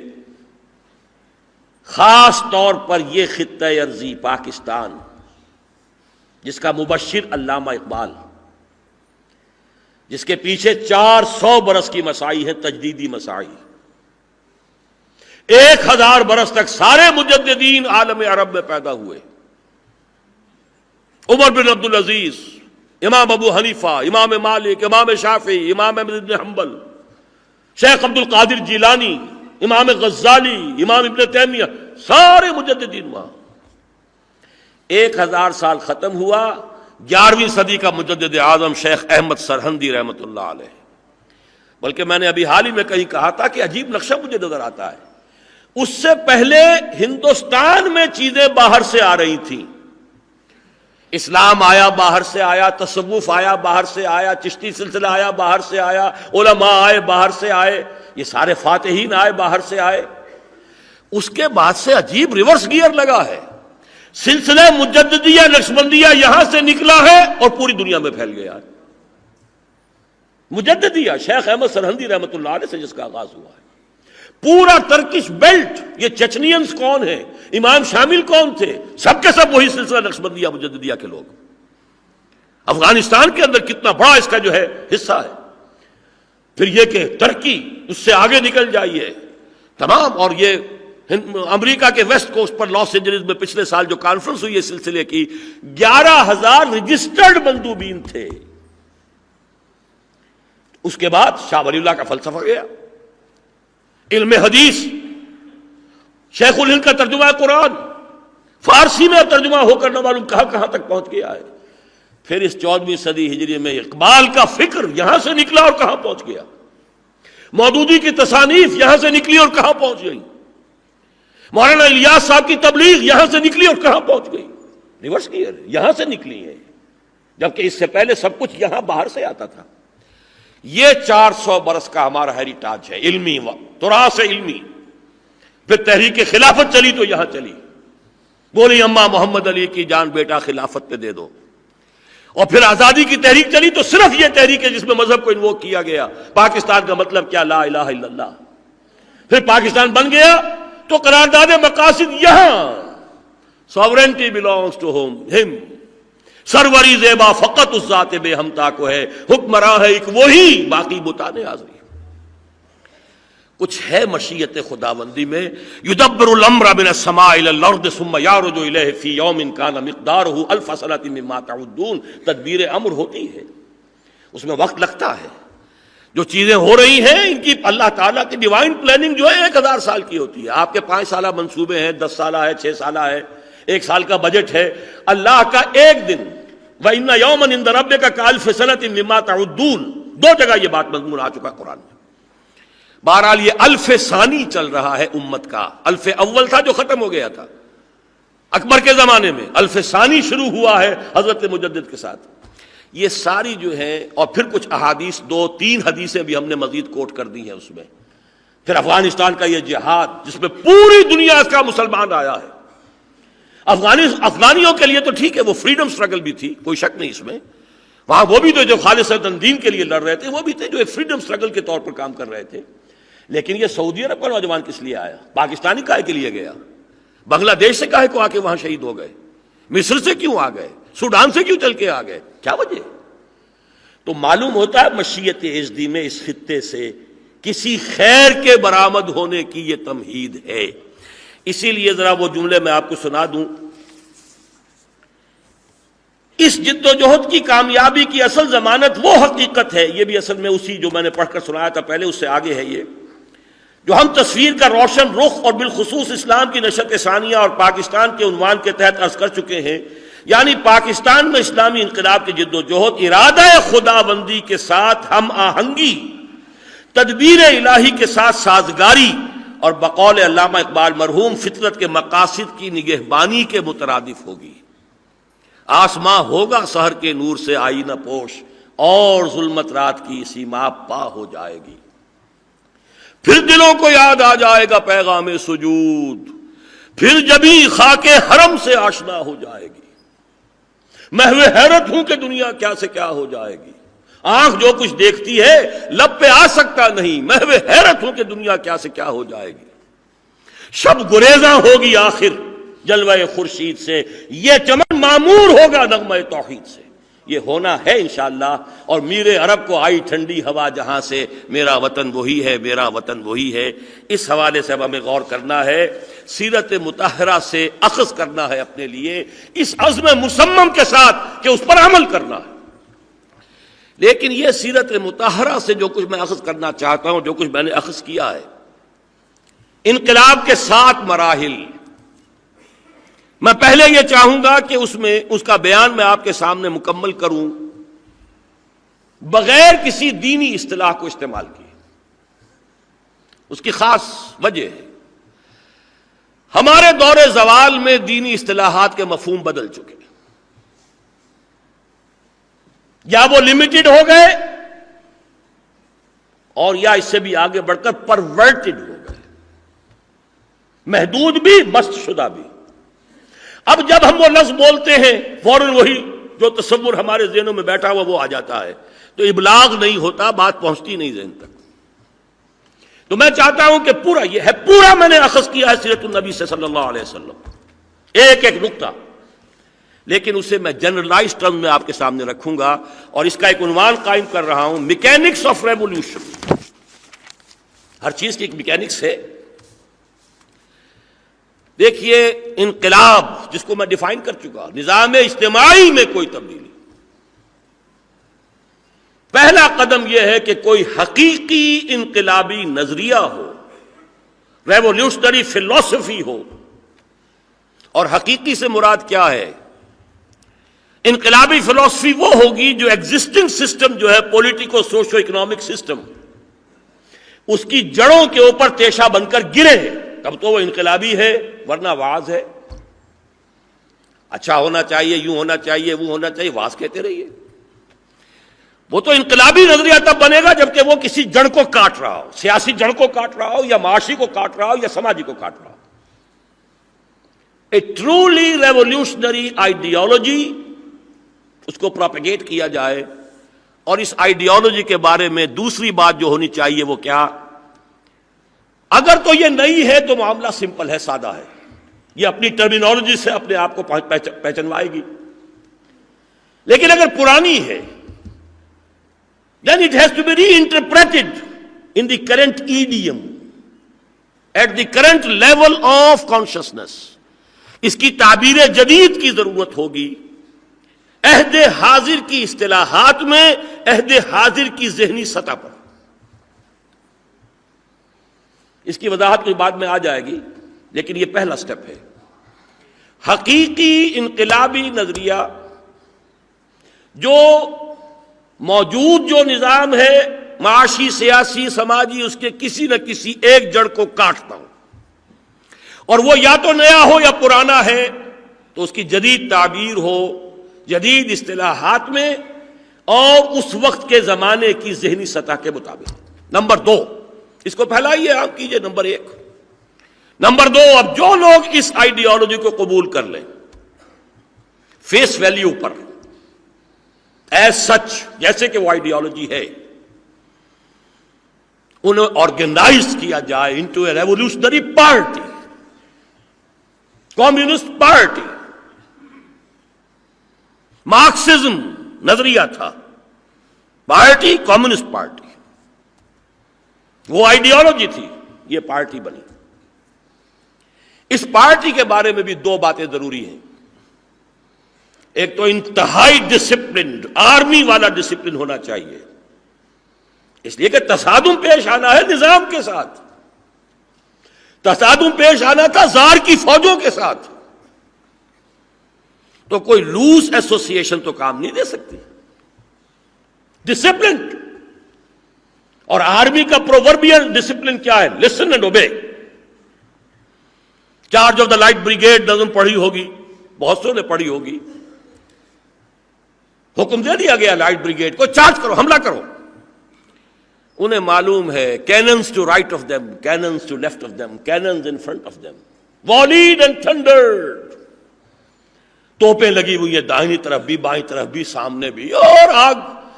خاص طور پر یہ خطہ ارضی پاکستان جس کا مبشر علامہ اقبال، جس کے پیچھے 400 برس کی مساعی ہے، تجدیدی مساعی، 1000 برس تک سارے مجددین عالم عرب میں پیدا ہوئے، عمر بن عبدالعزیز، امام ابو حنیفہ، امام مالک، امام شافعی، امام احمد بن حنبل، شیخ عبد القادر جیلانی، امام غزالی، امام ابن تیمیہ، سارے مجددین وہاں۔ 1000 سال ختم ہوا، 11ویں صدی کا مجدد اعظم شیخ احمد سرہندی رحمۃ اللہ علیہ۔ بلکہ میں نے ابھی حال ہی میں کہیں کہا تھا کہ عجیب نقشہ مجھے نظر آتا ہے، اس سے پہلے ہندوستان میں چیزیں باہر سے آ رہی تھیں، اسلام آیا باہر سے آیا، تصوف آیا باہر سے آیا، چشتی سلسلہ آیا باہر سے آیا، علماء آئے باہر سے آئے، یہ سارے فاتحین آئے باہر سے آئے۔ اس کے بعد سے عجیب ریورس گیئر لگا ہے، سلسلہ مجددیہ نقشبندیہ یہاں سے نکلا ہے اور پوری دنیا میں پھیل گیا ہے۔ مجددیہ شیخ احمد سرہندی رحمۃ اللہ علیہ سے جس کا آغاز ہوا ہے، پورا ترکش بیلٹ، یہ چچنینز کون ہیں، امام شامل کون تھے، سب کے سب وہی سلسلہ نقشبندیہ مجددیہ کے لوگ۔ افغانستان کے اندر کتنا بڑا اس کا جو ہے حصہ ہے۔ پھر یہ کہ ترکی اس سے آگے نکل جائیے تمام، اور یہ امریکہ کے ویسٹ کوسٹ پر لاس اینجلس میں پچھلے سال جو کانفرنس ہوئی ہے سلسلے کی، 11,000 رجسٹرڈ مندوبین تھے۔ اس کے بعد شاہ ولی اللہ کا فلسفہ گیا، علم حدیث، شیخ الہند کا ترجمہ قرآن فارسی میں ترجمہ ہو کر نہ معلوم کہاں کہاں تک پہنچ گیا ہے۔ پھر اس 14ویں صدی ہجری میں اقبال کا فکر یہاں سے نکلا اور کہاں پہنچ گیا، مودودی کی تصانیف یہاں سے نکلی اور کہاں پہنچ گئی، مولانا الیاس صاحب کی تبلیغ یہاں سے نکلی اور کہاں پہنچ گئی۔ ریورس گیئر یہاں سے نکلی ہے، جبکہ اس سے پہلے سب کچھ یہاں باہر سے آتا تھا۔ یہ 400 برس کا ہمارا ہیریٹاج ہے، علمی تراث علمی۔ پھر تحریک خلافت چلی تو یہاں چلی، بولی اماں محمد علی کی جان بیٹا خلافت پہ دے دو۔ اور پھر آزادی کی تحریک چلی تو صرف یہ تحریک ہے جس میں مذہب کو انووک کیا گیا۔ پاکستان کا مطلب کیا؟ لا الہ الا اللہ۔ پھر پاکستان بن گیا تو قرارداد مقاصد یہاں، ساورینٹی بلانگس ٹو ہم، سروری زیبا فقط اس ذات بے ہمتا کو ہے، حکمراں ہے ایک وہی، باقی بتانے حاضری۔ کچھ ہے مشیت خداوندی میں، یدبر الامر من السماء الى الارض ثم یعرج الیہ فی یوم کان مقدارہ الف سنۃ مما تعدون۔ تدبیر امر ہوتی ہے، اس میں وقت لگتا ہے۔ جو چیزیں ہو رہی ہیں ان کی اللہ تعالیٰ کی ڈیوائن پلاننگ جو ہے 1000 سال کی ہوتی ہے۔ آپ کے 5 سالہ منصوبے ہیں، 10 سالہ ہے، 6 سالہ ہے، 1 سال کا بجٹ ہے، اللہ کا ایک دن وَإِنَّ يَوْمًا عِندَ رَبِّكَ كَأَلْفِ سَنَةٍ مِّمَّا تَعُدُّونَ، 2 جگہ یہ بات مضمون آ چکا قرآن میں۔ بہرحال یہ الف ثانی چل رہا ہے امت کا، الف اول تھا جو ختم ہو گیا تھا اکبر کے زمانے میں، الف ثانی شروع ہوا ہے حضرت مجدد کے ساتھ۔ یہ ساری جو ہے، اور پھر کچھ احادیث، 2-3 حدیثیں بھی ہم نے مزید کوٹ کر دی ہیں اس میں۔ پھر افغانستان کا یہ جہاد جس میں پوری دنیا کا مسلمان آیا ہے۔ افغانیوں کے لیے تو ٹھیک ہے، وہ فریڈم سٹرگل بھی تھی، کوئی شک نہیں اس میں، وہاں وہ بھی تو جو خالصتاً دین کے لیے لڑ رہے تھے وہ بھی تھے جو ایک فریڈم سٹرگل کے طور پر کام کر رہے تھے۔ لیکن یہ سعودی عرب کا نوجوان کس لیے آیا؟ پاکستانی کاہے کے لیے گیا؟ بنگلہ دیش سے کاہے کو آ کے وہاں شہید ہو گئے؟ مصر سے کیوں آ گئے؟ سوڈان سے کیوں چل کے آ گئے؟ کیا وجہ؟ تو معلوم ہوتا ہے مشیت ایزدی میں اس خطے سے کسی خیر کے برآمد ہونے کی یہ تمہید ہے۔ اسی لیے ذرا وہ جملے میں آپ کو سنا دوں۔ اس جد و جہد کی کامیابی کی اصل ضمانت وہ حقیقت ہے، یہ بھی اصل میں اسی جو میں نے پڑھ کر سنایا تھا پہلے اس سے آگے ہے، یہ جو ہم تصویر کا روشن رخ اور بالخصوص اسلام کی نشت ثانیہ اور پاکستان کے عنوان کے تحت عرض کر چکے ہیں، یعنی پاکستان میں اسلامی انقلاب کی جد و جہد ارادہ خدا بندی کے ساتھ ہم آہنگی، تدبیر الہی کے ساتھ سازگاری اور بقول علامہ اقبال مرحوم فطرت کے مقاصد کی نگہبانی کے مترادف ہوگی۔ آسماں ہوگا سحر کے نور سے آئینہ پوش، اور ظلمت رات کی سیما پا ہو جائے گی۔ پھر دلوں کو یاد آ جائے گا پیغام سجود، پھر جبھی خاک حرم سے آشنا ہو جائے گی۔ محو حیرت ہوں کہ دنیا کیا سے کیا ہو جائے گی، آنکھ جو کچھ دیکھتی ہے لب پہ آ سکتا نہیں، محو حیرت ہوں کہ دنیا کیا سے کیا ہو جائے گی۔ شب گریزاں ہوگی آخر جلوہ خورشید سے، یہ چمن معمور ہوگا نغمہ توحید سے۔ یہ ہونا ہے انشاءاللہ، اور میر عرب کو آئی ٹھنڈی ہوا جہاں سے، میرا وطن وہی ہے، میرا وطن وہی ہے۔ اس حوالے سے اب ہمیں غور کرنا ہے، سیرت مطہرہ سے اخذ کرنا ہے اپنے لیے، اس عزم مصمم کے ساتھ کہ اس پر عمل کرنا ہے۔ لیکن یہ سیرت مطہرہ سے جو کچھ میں اخذ کرنا چاہتا ہوں، جو کچھ میں نے اخذ کیا ہے، انقلاب کے 7 مراحل، میں پہلے یہ چاہوں گا کہ اس کا بیان میں آپ کے سامنے مکمل کروں بغیر کسی دینی اصطلاح کو استعمال کیے۔ اس کی خاص وجہ ہے، ہمارے دور زوال میں دینی اصطلاحات کے مفہوم بدل چکے ہیں، یا وہ لمیٹڈ ہو گئے اور یا اس سے بھی آگے بڑھ کر پرورٹڈ ہو گئے، محدود بھی مست شدہ بھی۔ اب جب ہم وہ لفظ بولتے ہیں فوراً وہی جو تصور ہمارے ذہنوں میں بیٹھا ہوا وہ آ جاتا ہے، تو ابلاغ نہیں ہوتا، بات پہنچتی نہیں ذہن تک۔ تو میں چاہتا ہوں کہ پورا یہ ہے، پورا میں نے اخذ کیا ہے سیرت النبی سے صلی اللہ علیہ وسلم، ایک ایک نقطہ، لیکن اسے میں جنرلائز ٹرم میں آپ کے سامنے رکھوں گا، اور اس کا ایک عنوان قائم کر رہا ہوں، میکینکس آف ریولیوشن۔ ہر چیز کی ایک میکینکس ہے۔ دیکھیے، انقلاب جس کو میں ڈیفائن کر چکا، نظام اجتماعی میں کوئی تبدیلی، پہلا قدم یہ ہے کہ کوئی حقیقی انقلابی نظریہ ہو، ریولیوشنری فلسفی ہو۔ اور حقیقی سے مراد کیا ہے؟ انقلابی فلسفی وہ ہوگی جو ایگزسٹنگ سسٹم جو ہے پولیٹیکو سوشو اکنامک سسٹم، اس کی جڑوں کے اوپر تیشہ بن کر گرے، تب تو وہ انقلابی ہے، ورنہ واز ہے۔ اچھا ہونا چاہیے، یوں ہونا چاہیے، وہ ہونا چاہیے، واز کہتے رہیے۔ وہ تو انقلابی نظریہ تب بنے گا جبکہ وہ کسی جڑ کو کاٹ رہا ہو، سیاسی جڑ کو کاٹ رہا ہو، یا معاشی کو کاٹ رہا ہو، یا سماجی کو کاٹ رہا ہو۔ اے ٹرولی ریولیوشنری آئیڈیالوجی، اس کو پروپیگیٹ کیا جائے۔ اور اس آئیڈیالوجی کے بارے میں دوسری بات جو ہونی چاہیے وہ کیا؟ اگر تو یہ نئی ہے تو معاملہ سمپل ہے، سادہ ہے، یہ اپنی ٹرمینالوجی سے اپنے آپ کو پہچنوائے گی۔ لیکن اگر پرانی ہے، then it has to be reinterpreted in the current idiom, at the current level of consciousness۔ اس کی تعبیر جدید کی ضرورت ہوگی، عہد حاضر کی اصطلاحات میں، عہد حاضر کی ذہنی سطح پر۔ اس کی وضاحت کوئی بعد میں آ جائے گی، لیکن یہ پہلا سٹیپ ہے۔ حقیقی انقلابی نظریہ جو موجود جو نظام ہے، معاشی، سیاسی، سماجی، اس کے کسی نہ کسی ایک جڑ کو کاٹتا ہو، اور وہ یا تو نیا ہو یا پرانا ہے، تو اس کی جدید تعبیر ہو، جدید اصطلاحات میں، اور اس وقت کے زمانے کی ذہنی سطح کے مطابق۔ نمبر 2، اس کو پھیلائیے، آپ کیجئے۔ نمبر 1۔ نمبر 2، اب جو لوگ اس آئیڈیالوجی کو قبول کر لیں فیس ویلیو پر، ایز سچ، جیسے کہ وہ آئیڈیالوجی ہے، انہیں آرگنائز کیا جائے into a revolutionary party, communist party, Marxism نظریہ تھا، پارٹی کمیونسٹ پارٹی، وہ آئیڈیالوجی تھی، یہ پارٹی بنی۔ اس پارٹی کے بارے میں بھی دو باتیں ضروری ہیں۔ ایک تو انتہائی ڈسپلنڈ آرمی والا ڈسپلن ہونا چاہیے، اس لیے کہ تصادم پیش آنا ہے نظام کے ساتھ، تصادم پیش آنا تھا زار کی فوجوں کے ساتھ، تو کوئی لوز ایسوسی ایشن تو کام نہیں دے سکتی، ڈسپلنڈ۔ اور آرمی کا پرووربیل ڈسپلن کیا ہے؟ Listen and obey. Charge of the light brigade نظم پڑھی ہوگی، بہت سو نے پڑھی ہوگی، حکم دے دیا گیا لائٹ بریگیڈ کو چارج کرو، حملہ کرو۔ انہیں معلوم ہے cannons to right of them, cannons to left of them, cannons in front of them, volleyed and thundered, توپیں لگی ہوئی ہیں داہنی طرف بھی بائیں طرف بھی سامنے بھی، اور آگ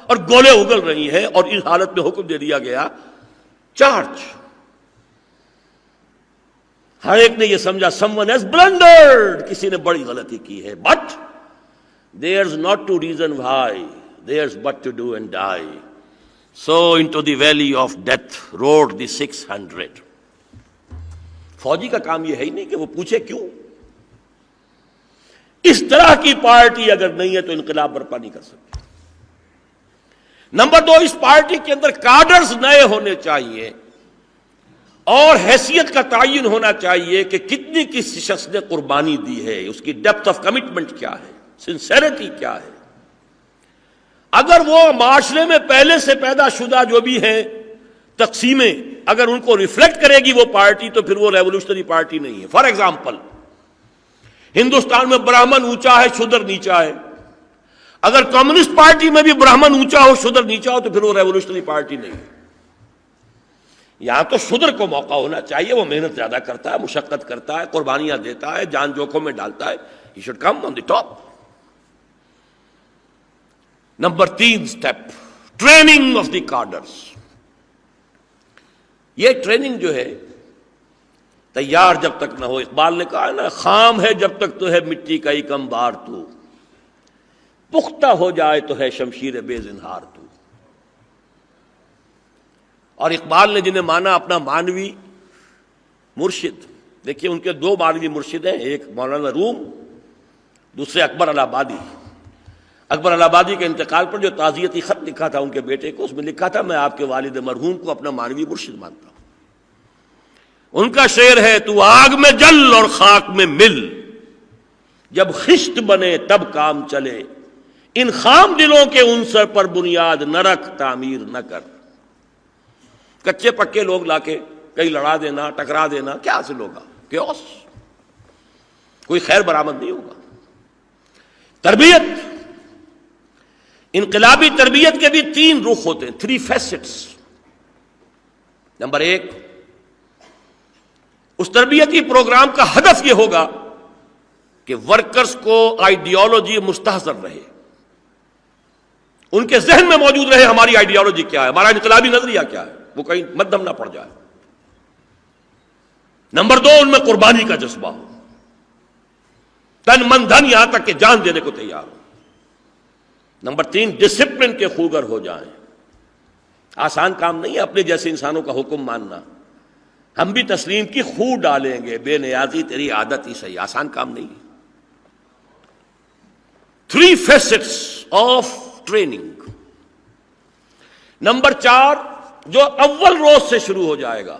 اور گولے اگل رہی ہیں، اور اس حالت میں حکم دے دیا گیا چارج۔ ہر ایک نے یہ سمجھا someone has blundered، کسی نے بڑی غلطی کی ہے، but there's not to reason why، there's but to do and die۔ So into the valley of death rode the 600۔ فوجی کا کام یہ ہے ہی نہیں کہ وہ پوچھے کیوں۔ اس طرح کی پارٹی اگر نہیں ہے تو انقلاب برپا نہیں کر سکتی۔ نمبر دو، اس پارٹی کے اندر کاڈرز نئے ہونے چاہیے، اور حیثیت کا تعین ہونا چاہیے کہ کتنی کسی شخص نے قربانی دی ہے، اس کی ڈیپتھ آف کمٹمنٹ کیا ہے، سنسیریٹی کیا ہے۔ اگر وہ معاشرے میں پہلے سے پیدا شدہ جو بھی ہیں تقسیمیں اگر ان کو ریفلیکٹ کرے گی وہ پارٹی، تو پھر وہ ریولوشنری پارٹی نہیں ہے۔ فار ایگزامپل، ہندوستان میں برہمن اونچا ہے، شودر نیچا ہے۔ اگر کمیونسٹ پارٹی میں بھی برہمن اونچا ہو، شودر نیچا ہو، تو پھر وہ ریولوشنری پارٹی نہیں ہے۔ یہاں تو شودر کو موقع ہونا چاہیے، وہ محنت زیادہ کرتا ہے، مشقت کرتا ہے، قربانیاں دیتا ہے، جان جوکھوں میں ڈالتا ہے، he should come on the top. Number 3 step, training of the cadres. یہ ٹریننگ جو ہے تیار جب تک نہ ہو، اقبال نے کہا ہے نا، خام ہے جب تک تو ہے مٹی کا ایک انبار تو، پختہ ہو جائے تو ہے شمشیر بے زنہار تو۔ اور اقبال نے جنہیں مانا اپنا مانوی مرشد، دیکھیے ان کے دو مانوی مرشد ہیں، ایک مولانا روم، دوسرے اکبر الہ آبادی۔ اکبر الہ آبادی کے انتقال پر جو تعزیتی خط لکھا تھا ان کے بیٹے کو، اس میں لکھا تھا میں آپ کے والد مرحوم کو اپنا مانوی مرشد مانتا ہوں۔ ان کا شعر ہے، تو آگ میں جل اور خاک میں مل، جب خشت بنے تب کام چلے، ان خام دلوں کے عنصر پر بنیاد نہ رکھ، تعمیر نہ کر۔ کچے پکے لوگ لا کے کہیں لڑا دینا، ٹکرا دینا، کیا حاصل ہوگا؟ کیوس، کوئی خیر برآمد نہیں ہوگا۔ تربیت، انقلابی تربیت کے بھی 3 رخ ہوتے ہیں، 3 فیسٹس۔ نمبر 1، اس تربیتی پروگرام کا ہدف یہ ہوگا کہ ورکرز کو آئیڈیالوجی مستحضر رہے، ان کے ذہن میں موجود رہے ہماری آئیڈیالوجی کیا ہے، ہمارا انقلابی نظریہ کیا ہے، وہ کہیں مدھم نہ پڑ جائے۔ نمبر 2، ان میں قربانی کا جذبہ ہو، تن من دھن یہاں تک کہ جان دینے کو تیار ہو۔ نمبر 3، ڈسپلن کے خوگر ہو جائیں۔ آسان کام نہیں ہے اپنے جیسے انسانوں کا حکم ماننا، ہم بھی تسلیم کی خو ڈالیں گے، بے نیازی تیری عادت ہی صحیح، آسان کام نہیں ہے۔ 3 facets آف ٹریننگ۔ نمبر 4، جو اول روز سے شروع ہو جائے گا،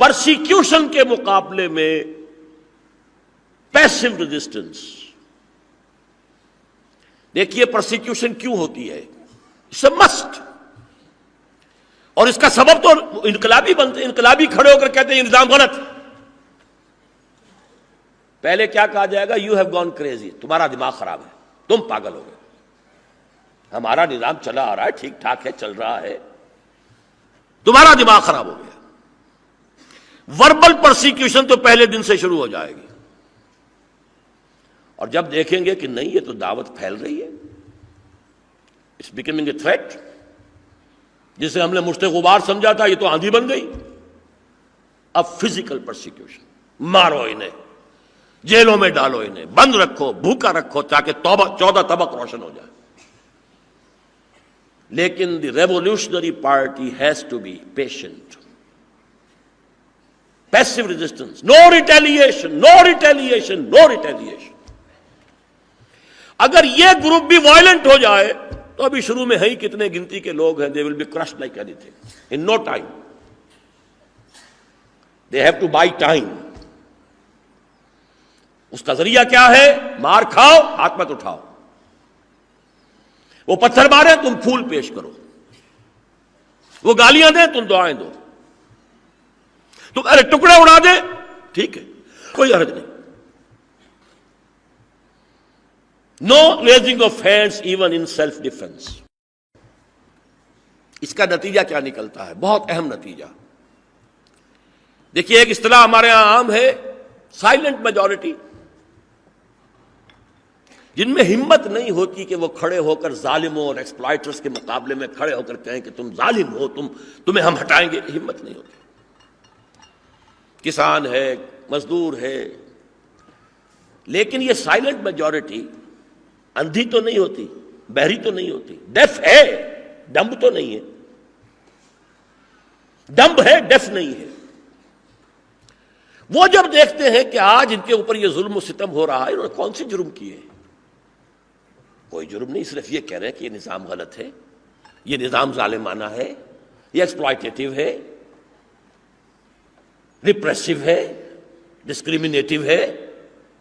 پرسیکیوشن کے مقابلے میں پیسو ریزسٹنس۔ دیکھیے پرسیکیوشن کیوں ہوتی ہے، اٹس اے مسٹ، اور اس کا سبب تو انقلابی بنتے، انقلابی کھڑے ہو کر کہتے ہیں یہ نظام غلط۔ پہلے کیا کہا جائے گا؟ یو ہیو گون کریزی، تمہارا دماغ خراب ہے، تم پاگل ہو گئے، ہمارا نظام چلا آ رہا ہے، ٹھیک ٹھاک ہے، چل رہا ہے، تمہارا دماغ خراب ہو گیا۔ وربل پرسیکیوشن تو پہلے دن سے شروع ہو جائے گی، اور جب دیکھیں گے کہ نہیں یہ تو دعوت پھیل رہی ہے، اٹس بیکمنگ اے تھریٹ، جسے ہم نے مشت غبار سمجھا تھا یہ تو آندھی بن گئی، اب فزیکل پرسیکیوشن، مارو انہیں، جیلوں میں ڈالو انہیں، بند رکھو، بھوکا رکھو، تاکہ 14 طبق روشن ہو جائے. لیکن the revolutionary party has to be patient. Passive resistance, no retaliation, no retaliation, no retaliation. اگر یہ گروپ بھی وائلنٹ ہو جائے تو ابھی شروع میں ہی کتنے گنتی کے لوگ ہیں، دے will be crushed like any thing in know time. They have to by time. اس کا ذریعہ کیا ہے؟ مار کھاؤ، ہاتھ مت اٹھاؤ. وہ پتھر مارے تم پھول پیش کرو، وہ گالیاں دیں تم دعائیں دو، تم ارے ٹکڑے اڑا دے، ٹھیک ہے، کوئی حرج نہیں. No raising of hands even in self defence. اس کا نتیجہ کیا نکلتا ہے؟ بہت اہم نتیجہ. دیکھیے ایک اصطلاح ہمارے ہاں عام ہے، سائلنٹ میجورٹی، جن میں ہمت نہیں ہوتی کہ وہ کھڑے ہو کر ظالموں اور ایکسپلائٹرز کے مقابلے میں کھڑے ہو کر کہیں کہ تم ظالم ہو، تمہیں ہم ہٹائیں گے. ہمت نہیں ہوتی. کسان ہے، مزدور ہے. لیکن یہ سائلنٹ میجورٹی اندھی تو نہیں ہوتی، بہری تو نہیں ہوتی، ڈیف ہے، ڈمب تو نہیں ہے. ڈمب ہے، ڈیف نہیں ہے. وہ جب دیکھتے ہیں کہ آج ان کے اوپر یہ ظلم و ستم ہو رہا ہے، انہوں نے کون سے جرم کیے؟ کوئی جرم نہیں، صرف یہ کہہ رہے ہیں کہ یہ نظام غلط ہے، یہ نظام ظالمانہ ہے، یہ ایکسپلائٹیٹو ہے، ریپریسو ہے، ڈسکریمنیٹو ہے.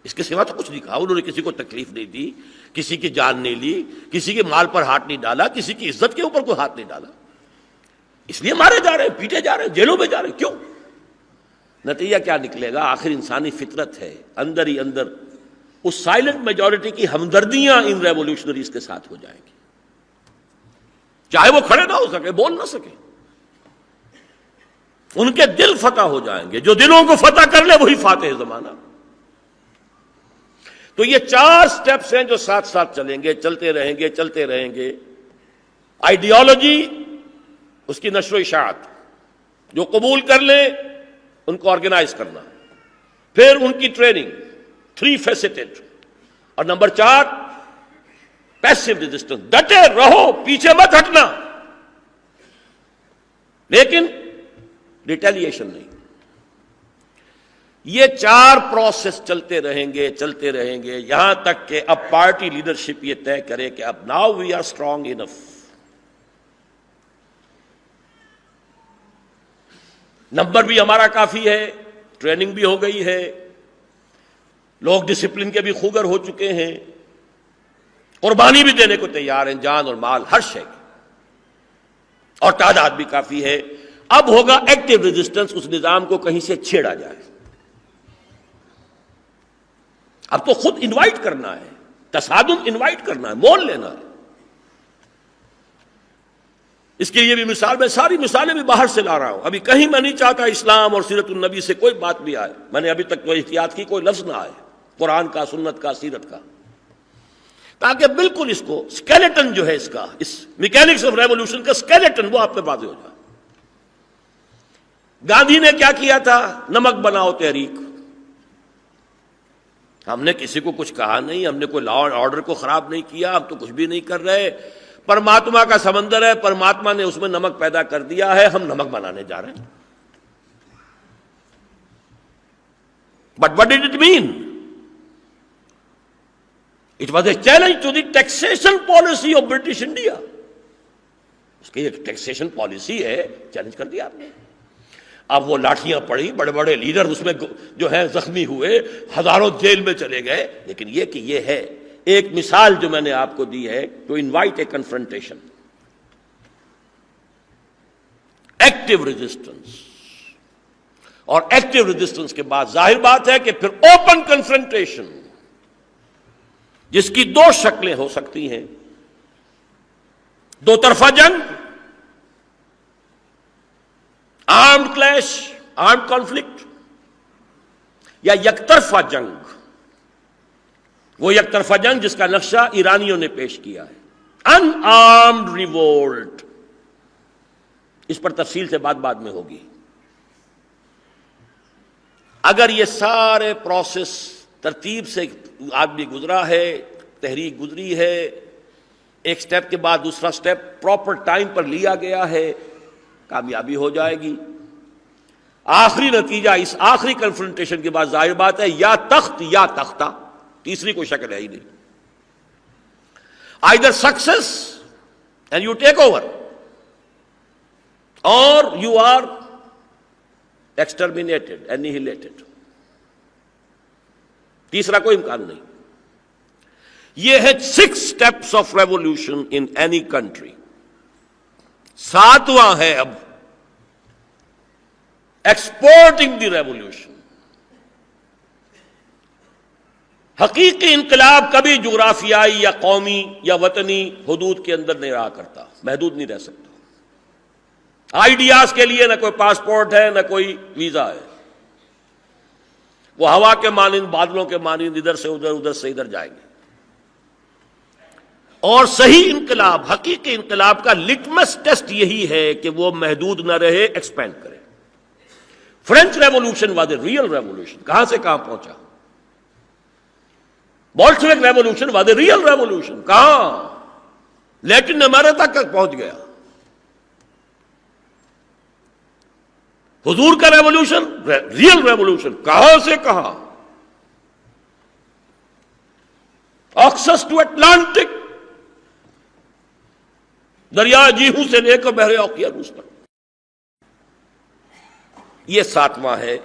اس کے سوا تو کچھ نہیں کہا. انہوں نے کسی کو تکلیف نہیں دی، کسی کی جان نہیں لی، کسی کے مال پر ہاتھ نہیں ڈالا، کسی کی عزت کے اوپر کوئی ہاتھ نہیں ڈالا. اس لیے مارے جا رہے ہیں، پیٹے جا رہے ہیں، جیلوں میں جا رہے ہیں. کیوں؟ نتیجہ کیا نکلے گا؟ آخر انسانی فطرت ہے، اندر ہی اندر اس سائلنٹ میجورٹی کی ہمدردیاں ان ریولیوشنریز کے ساتھ ہو جائیں گی، چاہے وہ کھڑے نہ ہو سکے، بول نہ سکے. ان کے دل فتح ہو جائیں گے. جو دلوں کو فتح کر لے وہی فاتح زمانہ. تو یہ 4 سٹیپس ہیں جو ساتھ ساتھ چلیں گے، چلتے رہیں گے، چلتے رہیں گے. آئیڈیالوجی، اس کی نشر و اشاعت، جو قبول کر لیں ان کو آرگنائز کرنا، پھر ان کی ٹریننگ 3 فیسٹڈ، اور نمبر 4 پیسو ریزسٹنس. ڈٹے رہو، پیچھے مت ہٹنا، لیکن ریٹیلیشن نہیں. یہ 4 پروسیس چلتے رہیں گے، چلتے رہیں گے، یہاں تک کہ اب پارٹی لیڈرشپ یہ طے کرے کہ اب now we are strong enough. Number بھی ہمارا کافی ہے، ٹریننگ بھی ہو گئی ہے، لوگ ڈسپلن کے بھی خوگر ہو چکے ہیں، قربانی بھی دینے کو تیار ہیں، جان اور مال ہر شے کی، اور تعداد بھی کافی ہے. اب ہوگا ایکٹیو ریزسٹنس، اس نظام کو کہیں سے چھیڑا جائے. اب تو خود انوائٹ کرنا ہے، تصادم انوائٹ کرنا ہے، مول لینا ہے. اس کے لیے بھی مثال، میں ساری مثالیں بھی باہر سے لا رہا ہوں. ابھی کہیں میں نہیں چاہتا اسلام اور سیرت النبی سے کوئی بات بھی آئے. میں نے ابھی تک کوئی احتیاط کی، کوئی لفظ نہ آئے قرآن کا، سنت کا، سیرت کا، تاکہ بالکل اس کو اسکیلیٹن جو ہے، اس کا، اس میکینکس آف ریولوشن کا اسکیلیٹن وہ آپ پہ واضح ہو جائے. گاندھی نے کیا کیا تھا؟ نمک بناؤ تحریک. ہم نے کسی کو کچھ کہا نہیں، ہم نے کوئی لا اینڈ آرڈر کو خراب نہیں کیا، ہم تو کچھ بھی نہیں کر رہے. پرماتما کا سمندر ہے، پرماتما نے اس میں نمک پیدا کر دیا ہے، ہم نمک بنانے جا رہے ہیں. But what did it mean? It was a challenge to the taxation policy of British India. اس کی ایک ٹیکسیشن پالیسی ہے، چیلنج کر دیا آپ نے. اب وہ لاٹھیاں پڑی، بڑے بڑے لیڈر اس میں جو ہے زخمی ہوئے، ہزاروں جیل میں چلے گئے. لیکن یہ کہ یہ ہے ایک مثال جو میں نے آپ کو دی ہے، to invite a confrontation. Active resistance, اور ایکٹیو ریزسٹنس کے بعد ظاہر بات ہے کہ پھر اوپن کنفرنٹیشن، جس کی 2 شکلیں ہو سکتی ہیں: 2 طرفہ جنگ، آرمڈ کلیش، آرمڈ کانفلکٹ، یا یک طرفہ جنگ. وہ یک طرفہ جنگ جس کا نقشہ ایرانیوں نے پیش کیا ہے، ان آرمڈ ریوولٹ. اس پر تفصیل سے بعد میں ہوگی. اگر یہ سارے پروسیس ترتیب سے آدمی گزرا ہے، تحریک گزری ہے، ایک سٹیپ کے بعد دوسرا سٹیپ پراپر ٹائم پر لیا گیا ہے، کامیابی ہو جائے گی۔ آخری نتیجہ اس آخری کنفرنٹیشن کے بعد ظاہر بات ہے یا تخت یا تختہ، تیسری کوئی شکل ہے ہی نہیں۔ either success and you take over or you are exterminated, annihilated۔ تیسرا کوئی امکان نہیں۔ یہ ہے 6 steps of revolution in any country۔ 7واں ہے اب exporting the revolution۔ حقیقی انقلاب کبھی جغرافیائی یا قومی یا وطنی حدود کے اندر نہیں رہا کرتا، محدود نہیں رہ سکتا۔ آئیڈیاز کے لیے نہ کوئی پاسپورٹ ہے نہ کوئی ویزا ہے، وہ ہوا کے مانند، بادلوں کے مانند ادھر سے ادھر، ادھر سے ادھر جائیں گے۔ اور صحیح انقلاب، حقیقی انقلاب کا لٹمس ٹیسٹ یہی ہے کہ وہ محدود نہ رہے، ایکسپینڈ کرے۔ French revolution was a real revolution, کہاں سے کہاں پہنچا۔ Bolshevik revolution was a real revolution, کہاں، لیٹن امریکہ تک پہنچ گیا۔ حضور کا ریولوشن ریئل ریولوشن، کہاں سے کہاں، آکسس ٹو اٹلانٹک، دریا جیہو سے لے کر بحر اوقیانوس تک۔ یہ 7واں ہے